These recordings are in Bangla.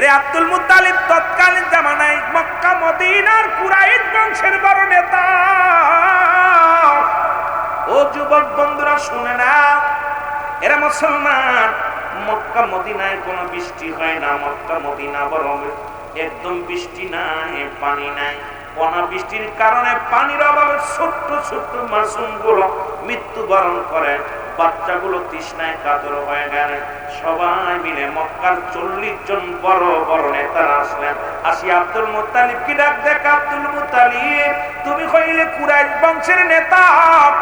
এরে আব্দুল মুত্তালিব তৎকালীন জামানায় মক্কা মদিনার কুরাইশ বংশের বড় নেতা। ও যুবক বন্ধুরা শুনে না, এরা মুসলমান। মক্কা মদিনায় কোনো বৃষ্টি হয় না, মক্কা মদিনা বরং একদম বৃষ্টি নাই, পানি নাই। অনাবৃষ্টির কারণে পানির অভাবে ছোট্ট ছোট্ট মাসুমগুলো মৃত্যুবরণ করে, বাচ্চাগুলো তৃষ্ণায় কাতর হয়ে গেলে সবাই মিলে মক্কার 40 জন বড় বড় নেতারা আসলেন। আসি আব্দুল মুত্তালিবকে ডাক দেখ, আব্দুল মুত্তালিব তুমি হইলে কুরাইশ বংশের নেতা,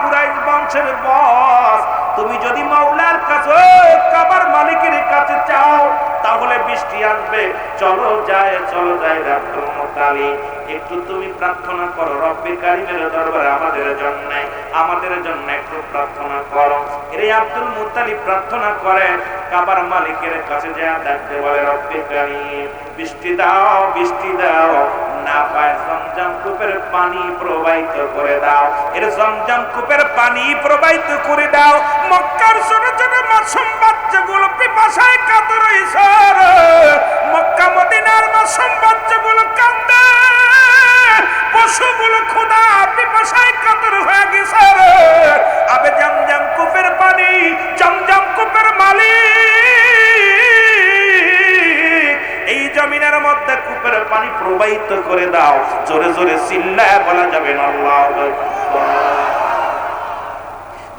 কুরাইশ বংশের বস। তুমি যদি মাওলার কাছে, কাবার মালিকের কাছে চাও তাহলে বৃষ্টি আসবে। চলো যায় আব্দুল মুত্তালিব, একটু তুমি প্রার্থনা করো রব্বে কারীমের দরবারে আমাদের জন্য একটু প্রার্থনা করো। এরে আব্দুল মুত্তালিব প্রার্থনা করে, কাবার মালিকের কাছে যা ডাকতে বলে রব্বে কারীম বৃষ্টি দাও, বৃষ্টি দাও। না পায় জমজম কূপের পানি প্রবাহিত করে দাও, এর জমজম কূপের পানি প্রবাহিত করে দাও। মক্কার ছোট ছোট মাসুম বাচ্চাগুলো পিপাসায় কাতর হইছে, মক্কা মদিনার মাসুম বাচ্চাগুলো কান্দে, পশুগুলো ক্ষুধা পিপাসায় কাতর হয়ে গেছে। আবে জমজম কূপের পানি, জমজম কূপের মালিক এই জমিনের মধ্যে কূপের পানি প্রবাহিত করে দাও। জোরে জোরে চিল্লায় বলা যাবে না আল্লাহু আকবার।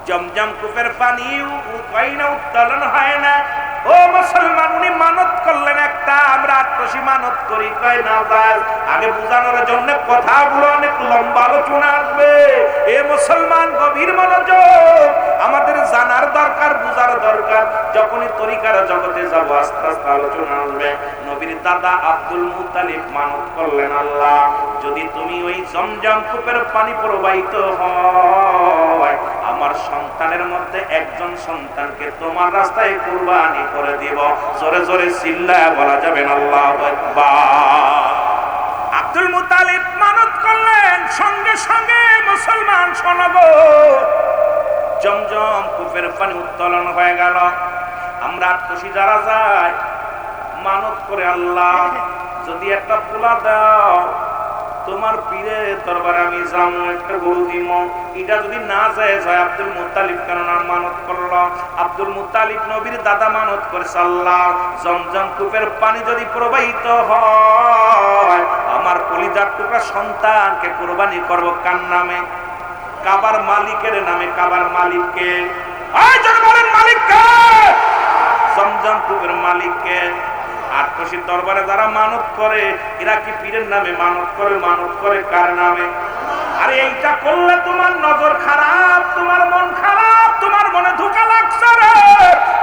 জমজম কূপের পানি উত্তোলন হয় না। ও মুসলমান, উনি মানত করলেন একটা, আমরা আটশি মানত করি, কয় না বাস। আগে বুঝানোর জন্য কথাগুলো অনেক লম্বা আলোচনা আসবে। এ মুসলমান গভীর মনোযোগ, আমাদের জানার দরকার, বুঝার দরকার। যখনই তরিকার জগতে যাবো আস্তে আস্তে আলোচনা আসবে। নবীর দাদা আব্দুল মুত্তালিব মানত করলেন, আল্লাহ যদি তুমি ওই জমজম কূপের পানি প্রবাহিত হয়, আমার সন্তানের মধ্যে একজন সন্তানকে তোমার রাস্তায় কুরবানি করে দিব। জোরে জোরে চিল্লায় বলা যাবে না আল্লাহু আকবার। আব্দুল মুত্তালিব মানত করলেন, সঙ্গে সঙ্গে মুসলমান শোনাবো জমজম কূপের পানি উত্তোলন হয়ে গেল। আমরা আটশি যারা যাই মানত করে, আল্লাহ যদি একটা পোলা দাও, তোমার পীরের দরবারে আমি যাবো, একটা গরু দিব। এটা যদি না যায় হয়, আব্দুল মুত্তালিব কেননা মানত করলো। আব্দুল মুত্তালিব নবীর দাদা মানত করেছে, আল্লাহ জমজম কূপের পানি যদি প্রবাহিত হয়, আমার কলিজার টুকরা সন্তানকে কুরবানি করব। কার নামে? কাবার মালিকের নামে। কাবার মালিককে বলেন, মালিককে? জমজম কূপের মালিককে। আটশির দরবারে যারা মানত করে, এরা কি পীরের নামে মানত করে? মানত করে কার নামে? আরে এইটা করলে তোমার নজর খারাপ, তোমার মন খারাপ, তোমার মনে ধোঁকা লাগছে রে।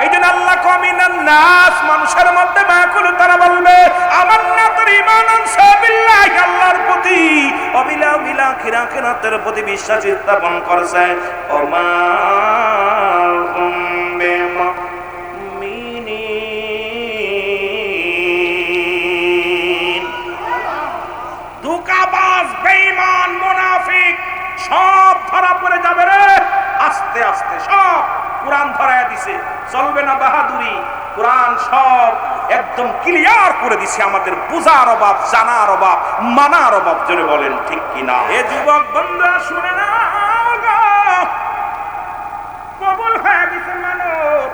এই জন্য আল্লাহ কমিনান নাস, মানুষের মধ্যে মাকুল তারা বলবে আমান্না তোর ঈমান আনসা বিল্লাহ, আল্লাহর প্রতি অবিলা বিলা খিরাখিরাতের প্রতি বিশ্বাস স্থাপন করছে। ওমা সব ধরা পড়ে যাবে রে, আস্তে আস্তে সব। কোরআন ধরায় দিছে, চলবে না বাহাদুরি। কোরআন সব একদম ক্লিয়ার করে দিছে। আমাদের বুঝার অভাব, জানার অভাব, মানার অভাব। জোরে বলেন ঠিক কিনা? এ যুবক বন্ধুরা শুনে না, কবুল হয়ে গেছে মানব।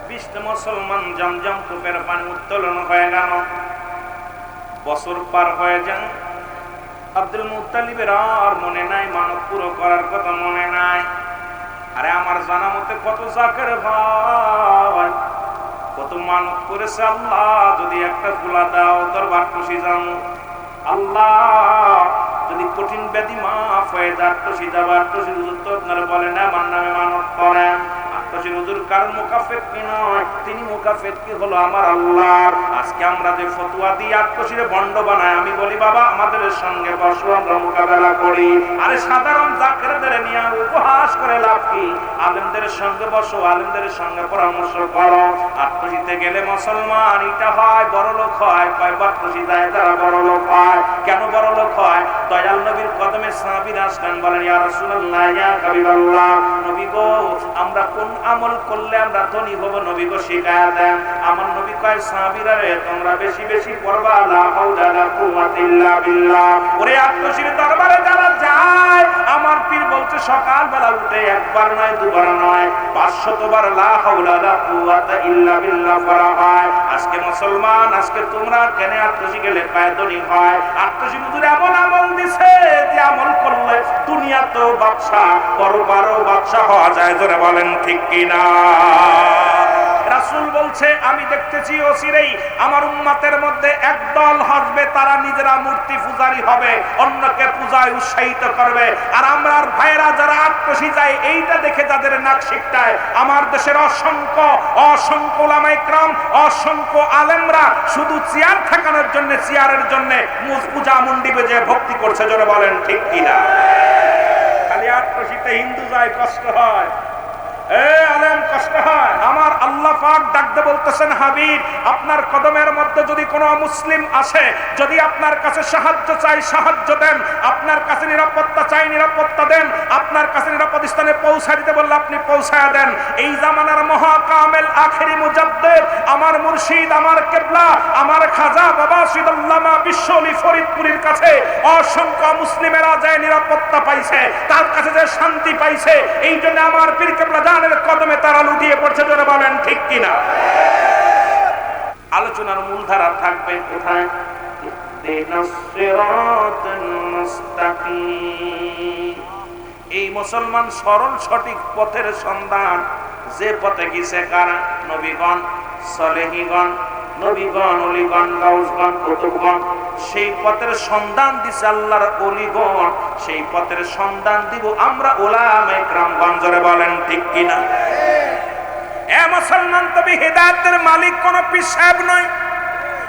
20 মুসলমান জমজম কূপের পানি উত্তোলন হয়ে গেল। বছর পার হয়ে যান, আব্দুল মুত্তালিবের আর মনে নাই, মানত পুরো করার কথা মনে নাই। আরে আমার জানা মতে কত জাকের ভাই, কত মানত করেছে, আল্লাহ যদি একটা গোলা দাও দরবার খুশি যাবো। আল্লাহ যদি কঠিন ব্যাধি মাফ হয়ে যায়, আটশি যাবো। আটশি হুজুর তো আপনারা বলেন না আমার নামে মানত করেন। আটশি হুজুর কারণ মুকাফের কি নয়, তিনি মুকাফের কি হলো আমার আল্লাহর। আজকে আমরা যে ফতুয়া দিই আটশিরে বন্ড বানায়, আমি বলি বাবা আমাদের সঙ্গে বসো, আমরা মোকাবেলা করি। আরে সাধারণ জাকেরদের নিয়ে উপহাস করে লাভ কি? আলেমদের সঙ্গে বসো, আলেমদের সঙ্গে পরামর্শ করো। আটশিতে গেলে মুসলমান এটা হয়, বড় লোক হয়। আটশি যায় তারা বড় লোক হয়। কেন বড় লোক হয়? দয়াল নবীর কদমে সাহাবীরা আসলেন, বলেন ইয়া রাসূলুল্লাহ, ইয়া হাবিবাল্লাহ, নবী গো আমরা কোন আমল করলে আমরা ধনী হব, নবী গো শিখায়া দেন। আমার নবী কয় সাহাবীরা রে তোমরা বেশি বেশি পড়বা লা হাওলা ওয়ালা কুওয়াতা ইল্লা বিল্লাহ। ওরে আত্মশীল দরবারে যারা যায়, আমার পীর বলছে সকালবেলা উঠে একবার নয় দুবার নয় 500 বার লা হাওলা ওয়ালা কুওয়াতা ইল্লা বিল্লাহ পড়া হয়। আজকে মুসলমান, আজকে তোমরা কেন আত্মশীল গেলে পায় ধনী হয়? আত্মশীল হুজুর এমন আমল দিছে যে আমল করলে দুনিয়া তো বাদশা, পরপারও বাদশা হওয়া যায়। জোরে বলেন ঠিক কিনা? রাসূল বলছে আমি দেখতেছি অচিরেই আমার উম্মতের মধ্যে একদল আসবে, তারা নিজেরা মূর্তি পূজারী হবে, অন্যকে পূজায় উৎসাহিত করবে। আর আমরার ভাইরা যারা আত্মশী যায় এইটা দেখে যাদের নাক শিকটায়, আমার দেশের অসংখ্য অসংখ্য ওলামায়ে কেরাম, অসংখ্য আলেমরা শুধু চেয়ার ঠেকানোর জন্য, চেয়ারের জন্য পূজা মুন্ডি বেজে ভক্তি করছে। জোরে বলেন ঠিক কিনা? খালি আত্মশীতে হিন্দু যায় কষ্ট হয়, আলেম কষ্ট হয়। আমার আল্লাহ পাক ডাকতে বলতেছেন হাবিব আপনার কদমের মধ্যে যদি কোনো মুসলিম আসে, যদি আপনার কাছে সাহায্য চাই সাহায্য দেন, আপনার কাছে নিরাপত্তা চাই নিরাপত্তা দেন, আপনার কাছে নিরাপদ স্থানে পৌঁছা দিতে বললে আপনি পৌঁছায়া দেন। এই জামানার মহাকামেল আখেরি মুজাদ্দিদ আমার মুর্শিদ, আমার কিবলা, আমার খাজা বাবা শহীদুল্লামা বিশ্বলি ফরিদপুরীর কাছে অসংখ্য মুসলিমেরা যায় নিরাপত্তা পাইছে, তার কাছে যে শান্তি পাইছে, এই জন্য আমার পীর কিবলা কদমে তারা লুটিয়ে পড়ছে। জোরে বলেন ঠিক কিনা? আলোচনার মূলধারা থাকবে কোথায়? এই মুসলমান সরল সঠিক পথের সন্ধান যে পথে গেছে কারা? নবীগণ, সালেহীগণ, নবীগণ, ওলিগণ, গাউসগণ, কুতুবগণ। সেই পথের সন্ধান দিছে আল্লাহর ওলিগণ, সেই পথের সন্ধান দিব আমরা উলামায়ে কেরামগণ। জোরে বলেন ঠিক কিনা? এ মুসলমান, তবে হেদায়েতের মালিক কোন পীর সাহেব নয়,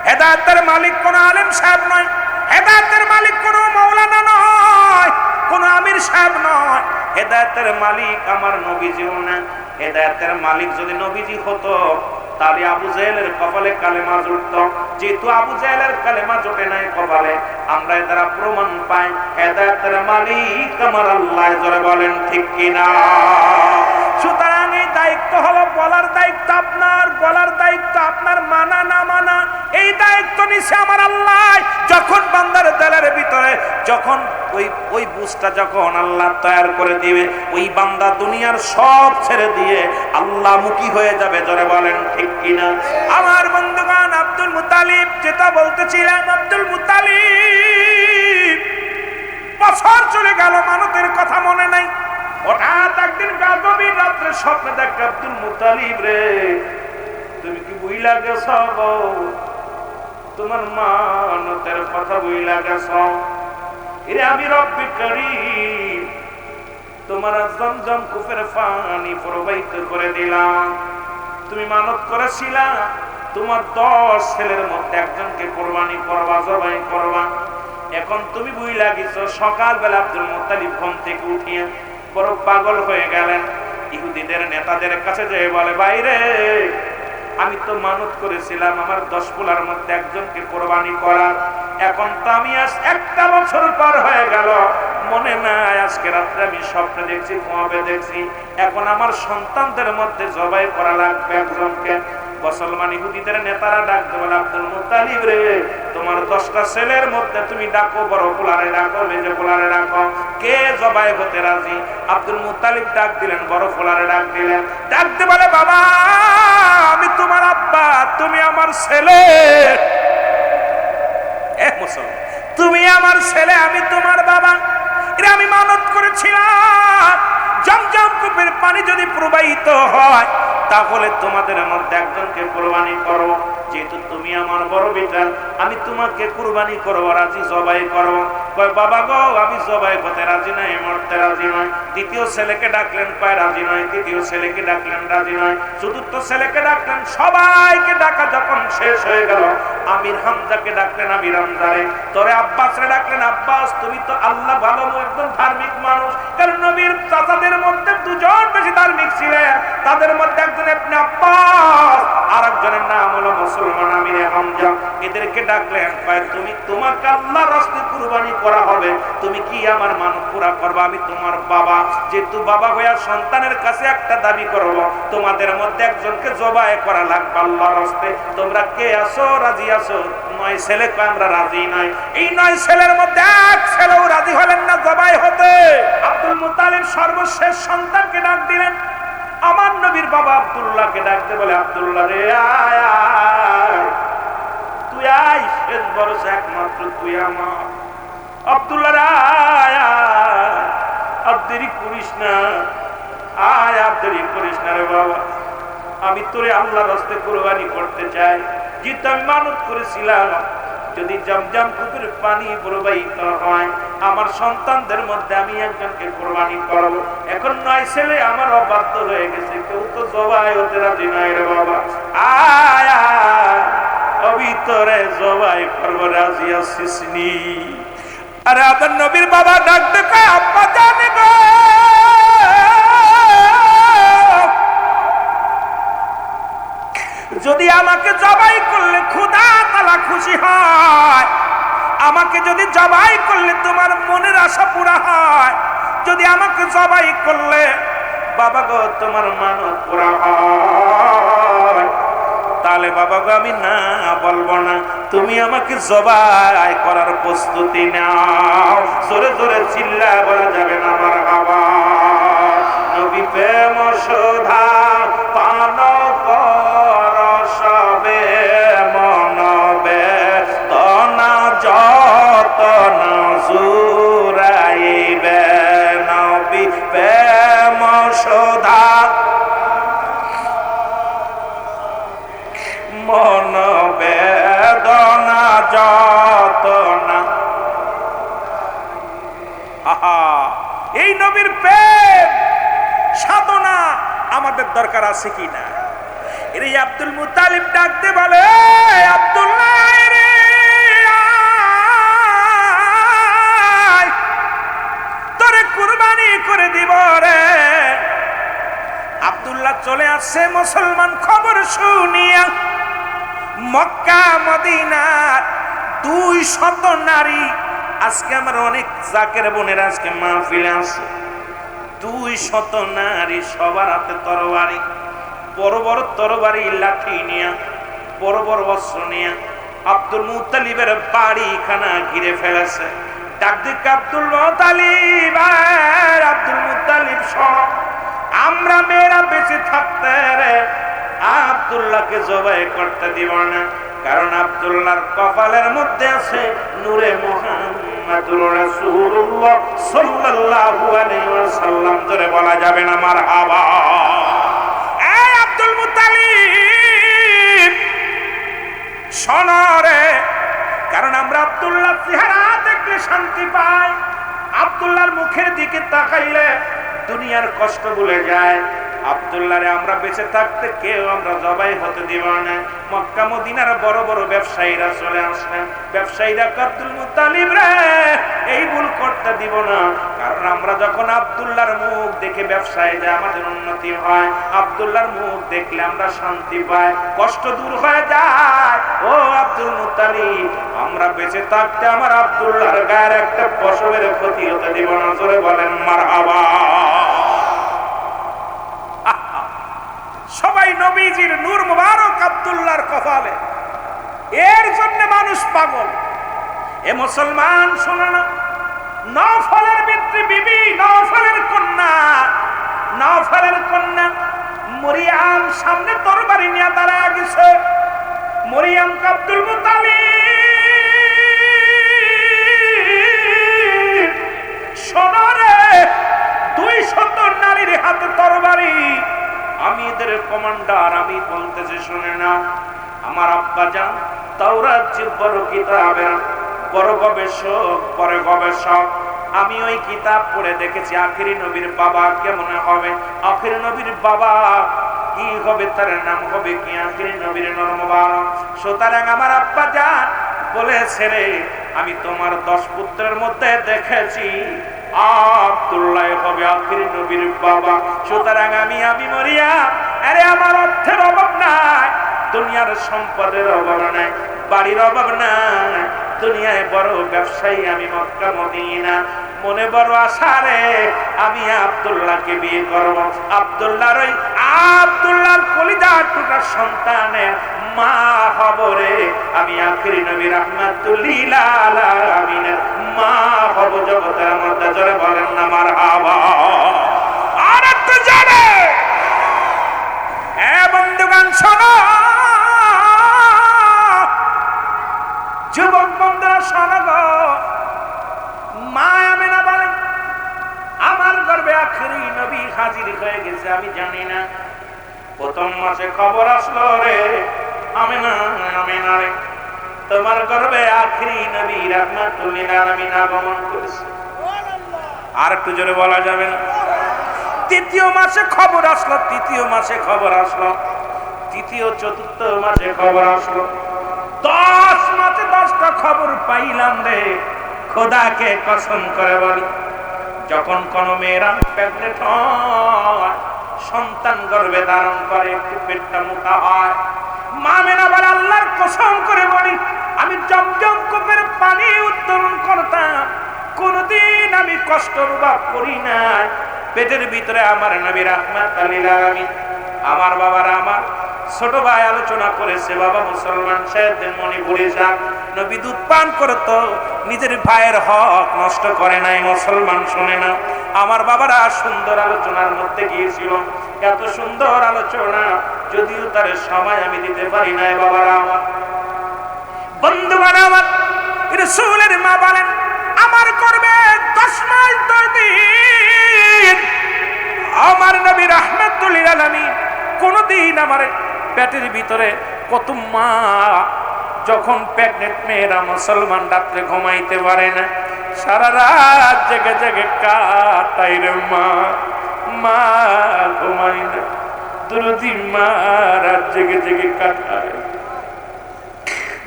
হেদায়েতের মালিক কোন আলেম সাহেব নয়, হেদায়েতের মালিক কোন মাওলানা নয়, কোন আমির সাহেব নয়। হেদায়েতের মালিক আমার নবীজিও না। হেদায়েতের মালিক যদি নবীজি হতো তাহলে আবু জাহেলের কপালে কালেমা জুটত। যেহেতু আবু জাহেলের কালেমা জোটে নাই কপালে, আমরা এর দ্বারা প্রমাণ পাই হেদায়েতের মালিক আমার আল্লাহ। জোরে বলেন ঠিক কিনা? সুতরাং এই দায়িত্ব হলো বলার দায়িত্ব আপনার, বলার দায়িত্ব আপনার, মানা না মানা এই দায়িত্ব নিছে আমার আল্লাহ। যখন বান্দার দিলের ভিতরে যখন ওই বুঝটা যখন আল্লাহ তৈরি করে দিবে, ওই বান্দা দুনিয়ার সব ছেড়ে দিয়ে আল্লাহ মুখী হয়ে যাবে। জোরে বলেন ঠিক কিনা? আমার বন্ধুগণ, আব্দুল মুত্তালিব, যেটা বলতেছিলাম, আব্দুল মুত্তালিব বছর চলে গেল, মানতের কথা মনে নাই। হঠাৎ একদিন গভীর রাত্রে স্বপ্নে দেখে আব্দুল মুত্তালিব রে তুমি কি বুইলা গেছ? তোমার মানতের কথা বুইলা গেছ? এরে আমি রব্বি করিম তোমার জমজম কূপের পানি প্রবাহিত করে দিলাম। তুমি মানত করেছিলা তোমার 10 ছেলের মধ্যে একজনকে কোরবানি করবা, জবাই করবা। এখন তুমি বুইলা গেছো। সকালবেলা আব্দুল মুত্তালিব ঘুম থেকে উঠিয়া বড় পাগল হয়ে গেলেন। ইহুদিদের নেতাদের কাছে যেয়ে বলে, বাইরে আমি তো মানত করেছিলাম আমার 10 পোলার মধ্যে একজনকে কোরবানি করার। এখন তো আমি আজ 1টা বছর পার হয়ে গেল, মনে নাই আজকে রাত্রে আমি স্বপ্নে দেখছি, ঘুমাবে দেখছি, এখন আমার সন্তানদের মধ্যে জবাই করা লাগবে একজনকে। মুসলমান ইহুদিদের নেতারা ডাকতে বলে, আব্দুল মুত্তালিব রে তোমার 10টা ছেলের মধ্যে তুমি ডাকো, বড় পোলারে ডাকো, মেজে পোলারে ডাকো, কে জবাই হতে রাজি? আব্দুল মুত্তালিব ডাক দিলেন, বড় পোলারে ডাক দিলেন। ডাকতে বলে, বাবা আমি তোমার আব্বা, তুমি আমার ছেলে। মুসলমান, তুমি আমার ছেলে, আমি তোমার বাবা। এটা আমি মানত করেছিলাম জমজম কূপের পানি যদি প্রবাহিত হয় তাহলে তোমাদের মধ্যে একজনকে কুরবানি করো। যেহেতু তুমি আমার বড় বেটা, আমি তোমাকে কুরবানি করব, রাজি, জবাই করব। কয় বাবা গো আমি জবাই করতে রাজি নয়, মরতে রাজি নয়। দ্বিতীয় ছেলেকে ডাকলেন, কয় রাজি নয়। তৃতীয় ছেলেকে ডাকলেন, রাজি নয়। চতুর্থ ছেলেকে ডাকলেন। সবাইকে ডাকা যখন শেষ হয়ে গেল, আমির হামজাকে ডাকলেন আমির হামজারে, তোরে আব্বাসরে ডাকলেন আব্বাস, তুমি তো আল্লাহ ভালো একজন ধার্মিক মানুষ। কারণ নবীর চাচাদের মধ্যে দুজন বেশি ধার্মিক ছিলেন, তাদের মধ্যে একজন ইবনে আব্বাস, আর একজনের নাম হলো মুসলমান আমির হামজা। এদেরকে ডাকলেন, কয় তুমি, তোমাকে আল্লাহর রাস্তায় কুরবানি করা হবে, তুমি কি আমার মানত পুরা করবা? আমি তোমার বাবা, যেহেতু বাবা হইয়া সন্তানের কাছে একটা দাবি করব, তোমাদের মধ্যে একজনকে জবাই করা লাগবে আল্লাহর রাস্তায়। তোমরা কে আছো, রাজি আছো? 9 ছেলে কয় আমরা রাজি নাই। এই 9 ছেলের মধ্যে এক ছেলেও রাজি হলেন না জবাই হতে। আব্দুল মুত্তালিব সর্বশেষ সন্তানকে ডাক দিলেন, আমার নবীর বাবা আব্দুল্লাহকে ডাকতে বলে, আব্দুল্লাহ রে আয় আয়, তুই আয়, শেষ ভরসা একমাত্র তুই আমার। আব্দুল্লাহ রে আয় আয়, আর দেরি করিস না, আয় আর দেরি করিস না রে বাবা, আমি তোরে আল্লাহর রাস্তায় কুরবানি করতে চাই। যেহেতু আমি মানত করেছিলাম যদি জমজম পুকুরের পানি প্রবাহিত হয়, আমার সন্তানদের মধ্যে আমি একজনকে কুরবানি করব। এখন 9 ছেলে আমার অবাধ্য হয়ে গেছে, কেউ তো জবাই হতে রাজি নাই রে বাবা, আয় আয়, আমি তোরে জবাই করবো, রাজি আছিস নি? আরে আমার নবীর বাবা ডাকতে কয়, আব্বা জানে গো, যদি আমাকে জবাই করলে খোদা তাআলা খুশি হয়, আমাকে যদি জবাই করলে তোমার মনের আশা পুরা হয়, যদি আমাকে জবাই করলে বাবা গো তোমার মানত পুরা হয়, তাহলে বাবা গো আমি না বলবো না, তুমি আমাকে জবাই করার প্রস্তুতি নাও। জোরে জোরে চিল্লা বলা যাবে না মারহাবা। নবী প্রেম সুধা পান কর সবে মনবে, তনা যতন জুরাইবে, নবী প্রেম সুধা মন বেদনা যতনা। এই নবীর প্রেম সাধনা আমাদের দরকার আছে কিনা? এই আব্দুল মুত্তালিব ডাকতে বলে, আব্দুল্লাহ রে আয়, তোরে কুরবানি করে দিব রে। আব্দুল্লাহ চলে আসছে মুসলমান খবর শুনিয়া। মক্কা মদিনার 200 নারী, আজকে আমার অনেক জাকের বোনেরা আজকে মাহফিলে আছে, 200 নারী, সবার হাতে তরবারি, বড় বড় তরবারি, লাঠি নিয়া, বড় বড় অস্ত্র নিয়া আব্দুল মুত্তালিবের বাড়িখানা ঘিরে ফেলেছে। ডাক দিক আব্দুল মুত্তালিব, আব্দুল মুত্তালিব সহ আমরা মেয়েরা বেঁচে থাকতে রে আব্দুল্লাহকে জবাই করতে দিব না, কারণ আব্দুল্লাহর কপালের মধ্যে আছে নূরে মুহাম্মাদুর রাসূলুল্লাহ সাল্লাল্লাহু আলাইহি ওয়াসাল্লাম। জোরে বলা যাবে না মারহাবা। এই আব্দুল মুত্তালিব শোনো রে, কারণ আমরা আব্দুল্লাহ চেহারা দেখলে শান্তি পাই, আব্দুল্লাহর মুখের দিকে তাকাইলে দুনিয়ার কষ্ট ভুলে যায়। আব্দুল্লাহ রে আমরা বেঁচে থাকতে কেউ আমরা জবাই হতে দিব না। মক্কা মদিনার বড় বড় ব্যবসায়ীরা চলে আসলেন, ব্যবসায়ীরা আব্দুল মুত্তালিব রে এই ভুল করতে দিব না, কারণ আমরা যখন আব্দুল্লাহর মুখ দেখে ব্যবসায় যায় আমাদের উন্নতি হয়, আব্দুল্লাহর মুখ দেখলে আমরা শান্তি পাই, কষ্ট দূর হয়ে যায়। ও আব্দুল মুত্তালিব, আমরা বেঁচে থাকতে আমার আব্দুল্লাহর গায়ের একটা পশমের ক্ষতি হতে দিব না। জোরে বলেন মারহাবা। সবাই নবীজির নূর মুবারক আব্দুল্লাহর কপালে, এর জন্য মানুষ পাগল। এ মুসলমান শোনো না, নওফলের বিবি, নওফলের কন্যা মরিয়াম সামনে তরবারি নিয়ে দাঁড়ায় গেছে। মরিয়াম আব্দুল মুত্তালিব শোনো রে, 200 নারীর হাতে তরবারি, আমি এদের কমান্ডার, আমি বলতেছি শুনে না। আমার আব্বা জান তাওরাত যে বড় কিতাবের বড় গবেষক, পরে গবেষক, আমি ওই কিতাব পড়ে দেখেছি আখিরি নবীর বাবা কেমন হবে। আখিরি নবীর বাবা কি হবে, তার নাম হবে কি আখিরি নবীর নূর মুবারক। সুতরাং আমার আব্বা জান বলেছে রে, আমি তোমার 10 পুত্রের মধ্যে দেখেছি আব্দুল্লাহ হবে আখিরি নবীর বাবা। সুতরাং আমি মরিয়া, আরে আমার অর্থের অভাব নাই, দুনিয়ার সম্পদের অভাব নাই, বাড়ির অভাব নাই, দুনিয়ায় বড় ব্যবসায়ী আমি, মক্কা মদিনা মনে বড় আশা রে, আমি আব্দুল্লাহকে বিয়ে করব। আব্দুল্লাহর কলিজার টুকরা সন্তানের মা হব রে, আমি আখিরি নবী রাহমাতুল লিল আলামিনের মা হব। জগতের মধ্যে জোরে বলেন না মারহাবা। আর একটু জোরে। এ বন্ধুগণ শোনো, যুবক বন্ধুরা শোনো গো, মা আমেনা বলেন আমার গর্ভে আখিরি নবী হাজির হয়ে গেছে। আমি জানি না, প্রথম মাসে খবর আসলো রে আমেনা, আমেনা রে তোমার গর্ভে আখিরি নবী রাহমাতুল লিল আলামিন আগমন করেছে। আর একটু জোরে বলা যাবে না? তৃতীয় মাসে খবর আসলো, তৃতীয় মাসে খবর আসলো, তৃতীয় চতুর্থ মাসে খবর আসলো, 10 মাসে 10টা খবর পাইলাম রে। খোদাকে কসম করে বলি, যখন কোন মেয়েরা প্রেগনেন্ট হয়, সন্তান গর্ভে ধারণ করে, একটু পেটটা মোটা হয়, মা মেনা বলে আল্লাহর কসম করে বলি, আমি জমজম কূপের পানি উত্তোলন করতাম, কোনদিন আমি কষ্ট অনুভব করি না। পেটের ভিতরে আমার নবী রাহমাতুল লিল আলামিন, আমার বাবারা, আমার ছোট ভাই আলোচনা করেছে, বাবা মুসলমান সাহেবদের মনে পড়ে যাক, নবী দুধ পান করতো, নিজের ভাইয়ের হক নষ্ট করে নাই। মুসলমান শুনে না, আমার বাবারা সুন্দর আলোচনার মধ্যে গিয়েছিল, এত সুন্দর আলোচনা, যদিও তার সময় আমি দিতে পারি নাই। বাবারা আমার, বন্ধুগণ আমার, রাসূলের মা বলেন আমার গর্ভে 10 মাস 10 দিন আমার নবী রাহমাতুল লিল আলামিন কোনদিন আমার পেটের ভিতরে, কত মা যখন প্রেগনেন্ট মেয়েরা মুসলমান রাত্রে ঘুমাইতে পারে না, সারা রাত জেগে জেগে কাটাই রে মা, মা ঘুমাই না, দুরুদি মা রাত জেগে জেগে কাটায়।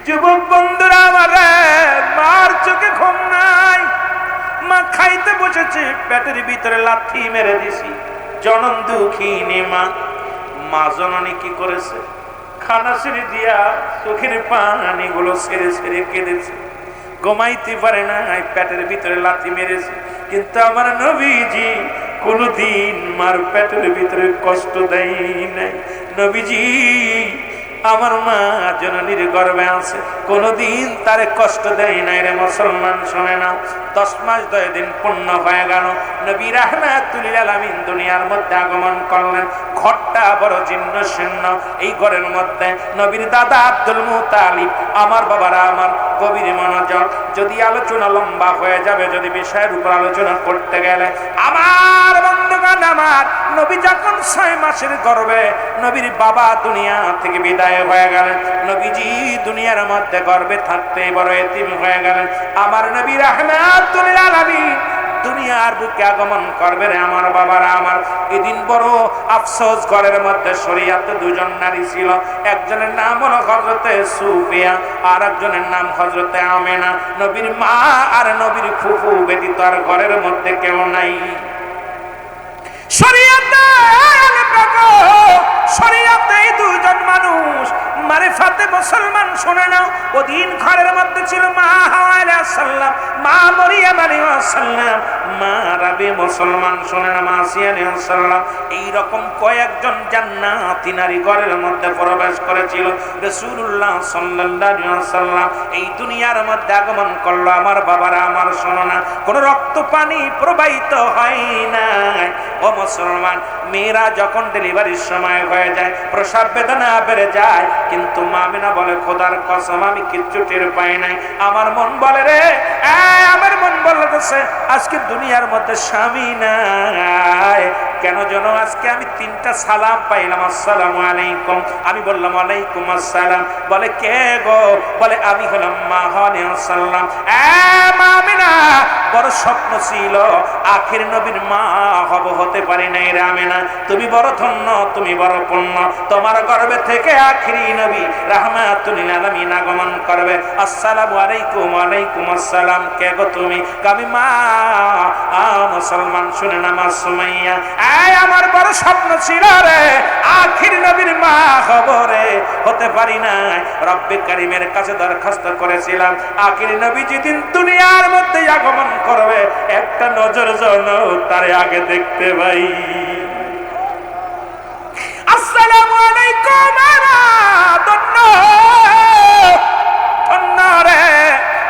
যুবক বন্ধুরা আমার, মার চোখে ঘুম নাই, মা খাইতে বসেছে, পেটের ভিতরে লাথি মেরে দিছি, জনম দুঃখিনী মা। মা জননী কি করেছে, খানা ছেড়ে দিয়া চোখের পানি গুলো ছেড়ে ছেড়ে কেঁদেছে, ঘুমাইতে পারে না, পেটের ভিতরে লাথি মেরেছে। কিন্তু আমার নবীজি কোনদিন মার পেটের ভিতরে কষ্ট দেয় নাই। নবীজি আমার মা জননীর গর্ভে আছে, কোনদিন তারে কষ্ট দেয় নাই রে। মুসলমান শুনে না, 10 মাস 10 দিন পূর্ণ হয়ে গেল, নবী রাহমাতুল লিল আলামিন দুনিয়ার মধ্যে আগমন করলেন। ঘরটা বড় জীর্ণ শীর্ণ, এই ঘরের মধ্যে নবীর দাদা আব্দুল মুত্তালিব। আমার বাবারা আমার, গভীর মনোযোগ, যদি আলোচনা লম্বা হয়ে যাবে, যদি বিষয়ের উপর আলোচনা করতে গেলে, আমার বন্ধুগণ আমার, নবী যখন 6 মাসের গর্ভে নবীর বাবা দুনিয়া থেকে বিদায় হয়ে গেলেন, নবীজি দুনিয়ার মধ্যে গর্ভে থাকতে বড় এতিম হয়ে গেলেন। আমার নবী রাহমাতুল লিল আলামিন দুনিয়ার বুকে আগমন করবে রে আমার বাবারা আমার। এদিন বড় আফসোস, ঘরের মধ্যে শরীয়তে 2 জন নারী ছিল, একজনের নাম হলো হযরতে সুফিয়া, আর একজনের নাম হযরতে আমেনা। নবীর মা আর নবীর ফুফু ব্যতীত আর ঘরের মধ্যে কেউ নাই। শরীয়তে শরীয়তে 2 জন মানুষ মারিফাতে মুসলমান শুনে নাও, ওদিন ঘরের মধ্যে ছিল মা হাওয়া আলাইহিস সালাম, মা মরিয়ম আলাইহিস সালাম, মা রাবি মুসলমান শুনে না, মা আসিয়া আলাইহিস সালাম। এই রকম কয়েকজন জান্নাতি নারী ঘরের মধ্যে প্রবেশ করেছিল। রাসূলুল্লাহ সাল্লাল্লাহু আলাইহি ওয়াসাল্লাম এই দুনিয়ার মধ্যে আগমন করলো। আমার বাবারা আমার, শোনো না, কোন রক্ত পানি প্রবাহিত হয় না। ও মুসলমান, মেয়েরা যখন ডেলিভারির সময় হয়ে যায়, প্রসব বেদনা বেড়ে যায়, কিন্তু মা আমিনা বলে খোদার কসম আমি কিচ্ছু টের পাই নাই। আমার মন বলে রে, আমার মন বলতেছে আজকে দুনিয়ার মধ্যে স্বামী নাই, কেন যেন আজকে আমি 3টা সালাম পাইলাম, আসসালামু আলাইকুম। আমি বললাম ওয়ালাইকুম আসসালাম। বলে কে গো? বলে আমি হলাম মা সাল্লাম। মা আমিনা, বড় স্বপ্ন ছিল আখির নবীর মা হব, হতে পারি নাই রে আমিনা। তুমি বড় ধন্য, তুমি বড় পুণ্য, তোমার গর্ভে থেকে আখিরি নবী রাহমাতুল লিল আলামিন আগমন করবে। আসসালামু আলাইকুম। ওয়ালাইকুম আসসালাম। কে গো তুমি? আমি মা মুসলমান। শুনে না মা সুমাইয়া, আমার বড় স্বপ্ন ছিল রে আখির নবীর মা হব রে, হতে পারি নাই। রব্বে কারীমের কাছে দরখাস্ত করেছিলাম আখির নবী যেদিন দুনিয়ার মধ্যে আগমন করবে একটা নজর যেন তার আগে দেখতে পাই। আসসালামু আলাইকুম। ধন্য ধন্য রে।